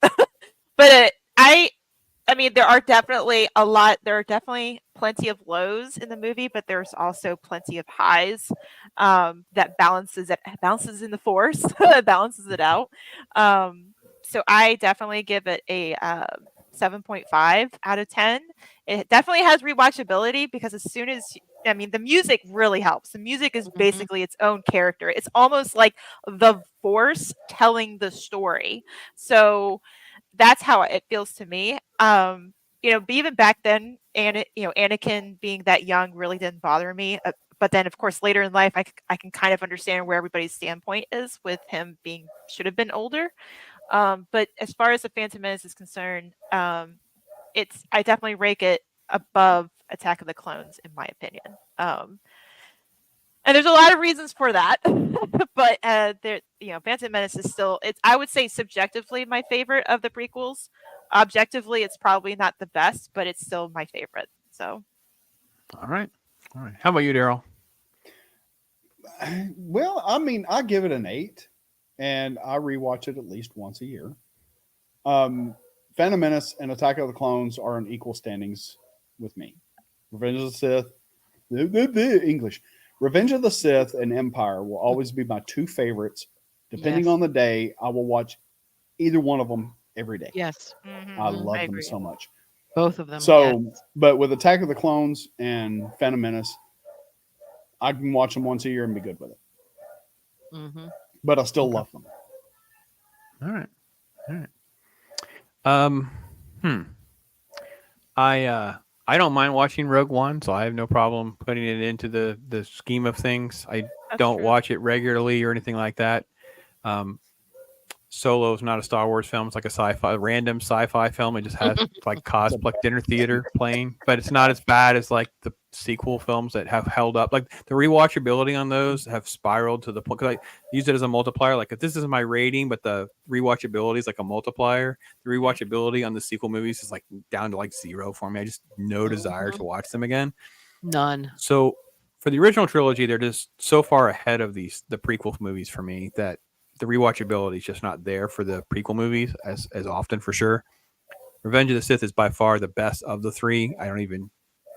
But I mean, there are definitely plenty of lows in the movie, but there's also plenty of highs that balances in the Force, balances it out. So I definitely give it a 7.5 out of 10. It definitely has rewatchability because the music really helps. The music is basically its own character. It's almost like the Force telling the story. So that's how it feels to me. Even back then, Anakin being that young really didn't bother me. But then, of course, later in life, I can kind of understand where everybody's standpoint is with him should have been older. But as far as the Phantom Menace is concerned, I definitely rank it above Attack of the Clones, in my opinion. And there's a lot of reasons for that, but Phantom Menace is still, I would say subjectively my favorite of the prequels. Objectively, it's probably not the best, but it's still my favorite. So, all right. How about you, Daryl? Well, I mean, I give it an 8, and I rewatch it at least once a year. Phantom Menace and Attack of the Clones are in equal standings with me. Revenge of the Sith, English. Revenge of the Sith and Empire will always be my 2 favorites Depending Yes. on the day, I will watch either one of them every day. Yes. I love them agree. so much. Both of them. So, but with Attack of the Clones and Phantom Menace, I can watch them once a year and be good with it. Mm-hmm. But I still love them. All right. I don't mind watching Rogue One, so I have no problem putting it into the scheme of things. I don't watch it regularly or anything like that. Solo is not a Star Wars film. It's like a random sci-fi film. It just has like cosplay dinner theater playing, but it's not as bad as like the sequel films that have held up. Like the rewatchability on those have spiraled to the point, because I use it as a multiplier. Like if this is my rating, but the rewatchability is like a multiplier, the rewatchability on the sequel movies is like down to like 0 for me. I just no desire to watch them again. None. So for the original trilogy, they're just so far ahead of the prequel movies for me that the rewatchability is just not there for the prequel movies as often, for sure. Revenge of the Sith is by far the best of the three. I don't even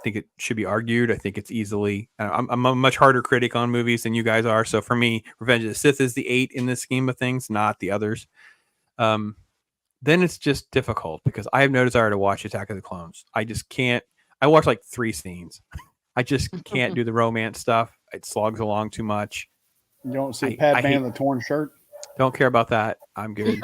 think it should be argued. I think it's easily, I'm a much harder critic on movies than you guys are. So for me, Revenge of the Sith is the 8 in the scheme of things, not the others. Then it's just difficult because I have no desire to watch Attack of the Clones. I just can't. I watch like 3 scenes. I just can't do the romance stuff. It slogs along too much. You don't see Padme in the torn shirt? Don't care about that. I'm good.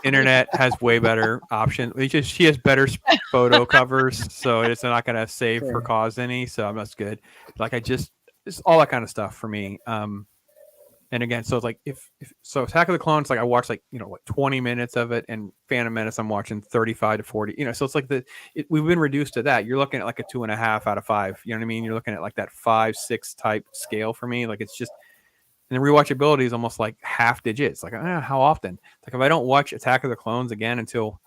Internet has way better options. She has better photo covers, so it's not going to save her cause any. So that's good. Like it's all that kind of stuff for me. And again, so it's like if Attack of the Clones, like I watched like 20 minutes of it, and Phantom Menace I'm watching 35 to 40. So it's like we've been reduced to that. You're looking at like a 2.5 out of 5. You know what I mean? You're looking at like that 5-6 type scale for me. Like it's just. And the rewatchability is almost like half digits. Like, how often? Like, if I don't watch Attack of the Clones again until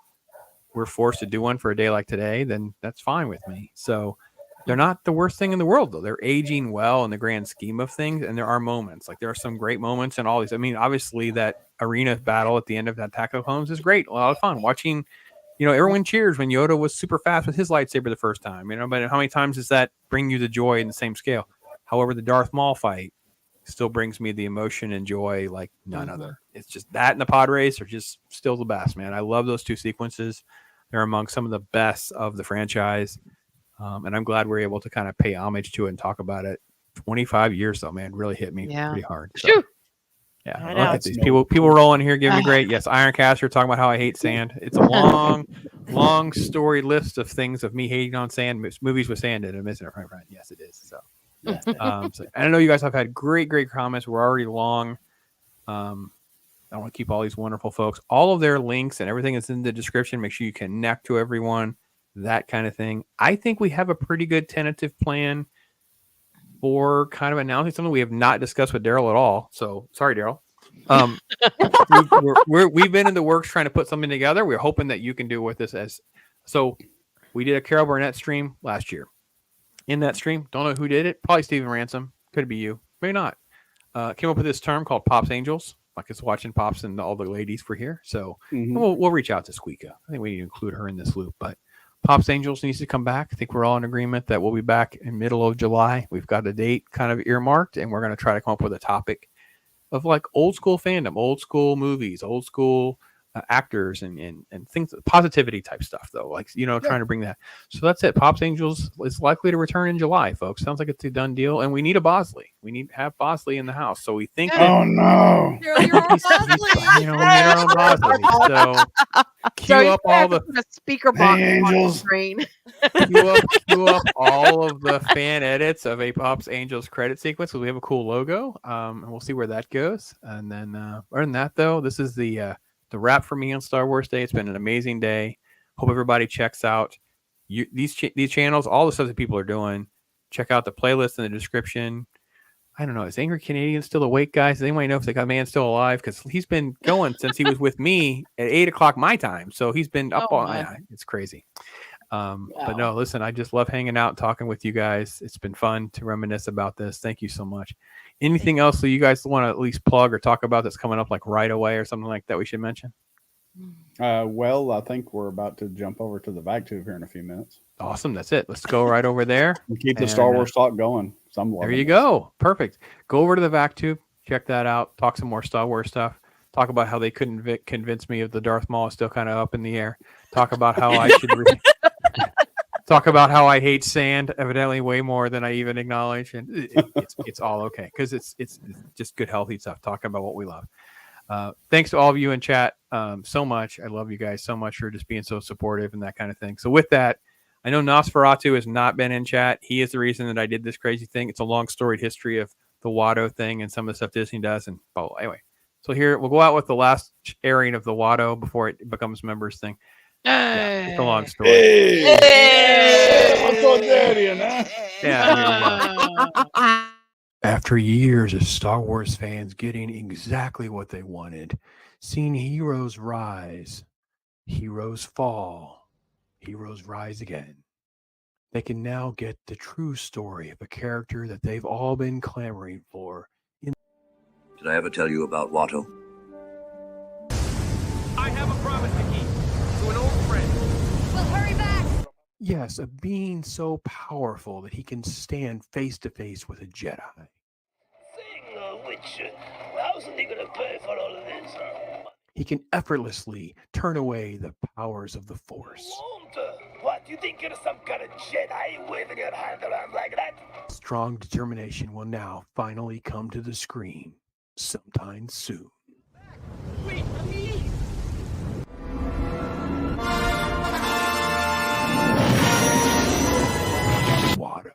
we're forced to do one for a day like today, then that's fine with me. So they're not the worst thing in the world, though. They're aging well in the grand scheme of things. And there are moments. Like, there are some great moments in all these. I mean, obviously, that arena battle at the end of Attack of the Clones is great. A lot of fun. Watching, everyone cheers when Yoda was super fast with his lightsaber the first time. But how many times does that bring you the joy in the same scale? However, the Darth Maul fight still brings me the emotion and joy like none other. It's just that and the pod race are just still the best, man. I love those 2 sequences. They're among some of the best of the franchise. And I'm glad we're able to kind of pay homage to it and talk about it. 25 years though, man, really hit me pretty hard. So, yeah, look at these people rolling here giving me great. Yes, Ironcaster talking about how I hate sand. It's a long story list of things of me hating on sand, movies with sand in them, isn't it, right? Yes, it is. So. And I know you guys have had great comments. We're already long. I want to keep all these wonderful folks. All of their links and everything is in the description. Make sure you connect to everyone, that kind of thing. I think we have a pretty good tentative plan for kind of announcing something we have not discussed with Daryl at all. So sorry, Daryl. We've been in the works trying to put something together. We're hoping that you can do with this. So we did a Carol Burnett stream last year. In that stream, don't know who did it. Probably Steven Ransom. Could be you. Maybe not. Came up with this term called Pops Angels. Like it's watching Pops and all the ladies for here. So we'll reach out to Squeaka. I think we need to include her in this loop. But Pops Angels needs to come back. I think we're all in agreement that we'll be back in middle of July. We've got a date kind of earmarked, and we're going to try to come up with a topic of like old school fandom, old school movies, old school actors and things, positivity type stuff though, like trying to bring that. So that's it. Pops Angels is likely to return in July, folks. Sounds like it's a done deal, and we need a Bosley. We need to have Bosley in the house. So we think oh no, you're on Bosley. You're on Bosley. So cue up all the speaker box Angels. on the screen. Cue up all of the fan edits of a Pops Angels credit sequence, because we have a cool logo, and we'll see where that goes. And then other than that though, this is the wrap for me on Star Wars Day. It's been an amazing day. Hope everybody checks out these channels, all the stuff that people are doing. Check out the playlist in the description. I don't know. Is Angry Canadian still awake, guys? Does anyone know if the man's still alive? Because he's been going since he was with me at 8 o'clock my time. So he's been up all night. It's crazy. But no, listen, I just love hanging out and talking with you guys. It's been fun to reminisce about this. Thank you so much. Anything else that you guys want to at least plug or talk about that's coming up like right away or something like that we should mention? Well, I think we're about to jump over to the VacTube here in a few minutes. Awesome. That's it. Let's go right over there. And keep the Star Wars talk going. There you go. Perfect. Go over to the VacTube. Check that out. Talk some more Star Wars stuff. Talk about how they couldn't convince me of the Darth Maul is still kind of up in the air. Talk about how I should talk about how I hate sand, evidently way more than I even acknowledge, and it's all okay because it's just good, healthy stuff. Talking about what we love. Thanks to all of you in chat so much. I love you guys so much for just being so supportive and that kind of thing. So with that, I know Nosferatu has not been in chat. He is the reason that I did this crazy thing. It's a long storied history of the Watto thing and some of the stuff Disney does. And anyway, so here we'll go out with the last airing of the Watto before it becomes members thing. Yeah, it's a long story. What's on Daddy, huh? Yeah. After years of Star Wars fans getting exactly what they wanted, seeing heroes rise, heroes fall, heroes rise again, they can now get the true story of a character that they've all been clamoring for. Did I ever tell you about Watto? I have a promise to keep to an old friend. Well, hurry back! Yes, a being so powerful that he can stand face to face with a Jedi. How's he gonna pay for all of this? He can effortlessly turn away the powers of the Force. What, you think you're some kind of Jedi waving your hand around like that? Strong determination will now finally come to the screen sometime soon. Wait for me! Watto.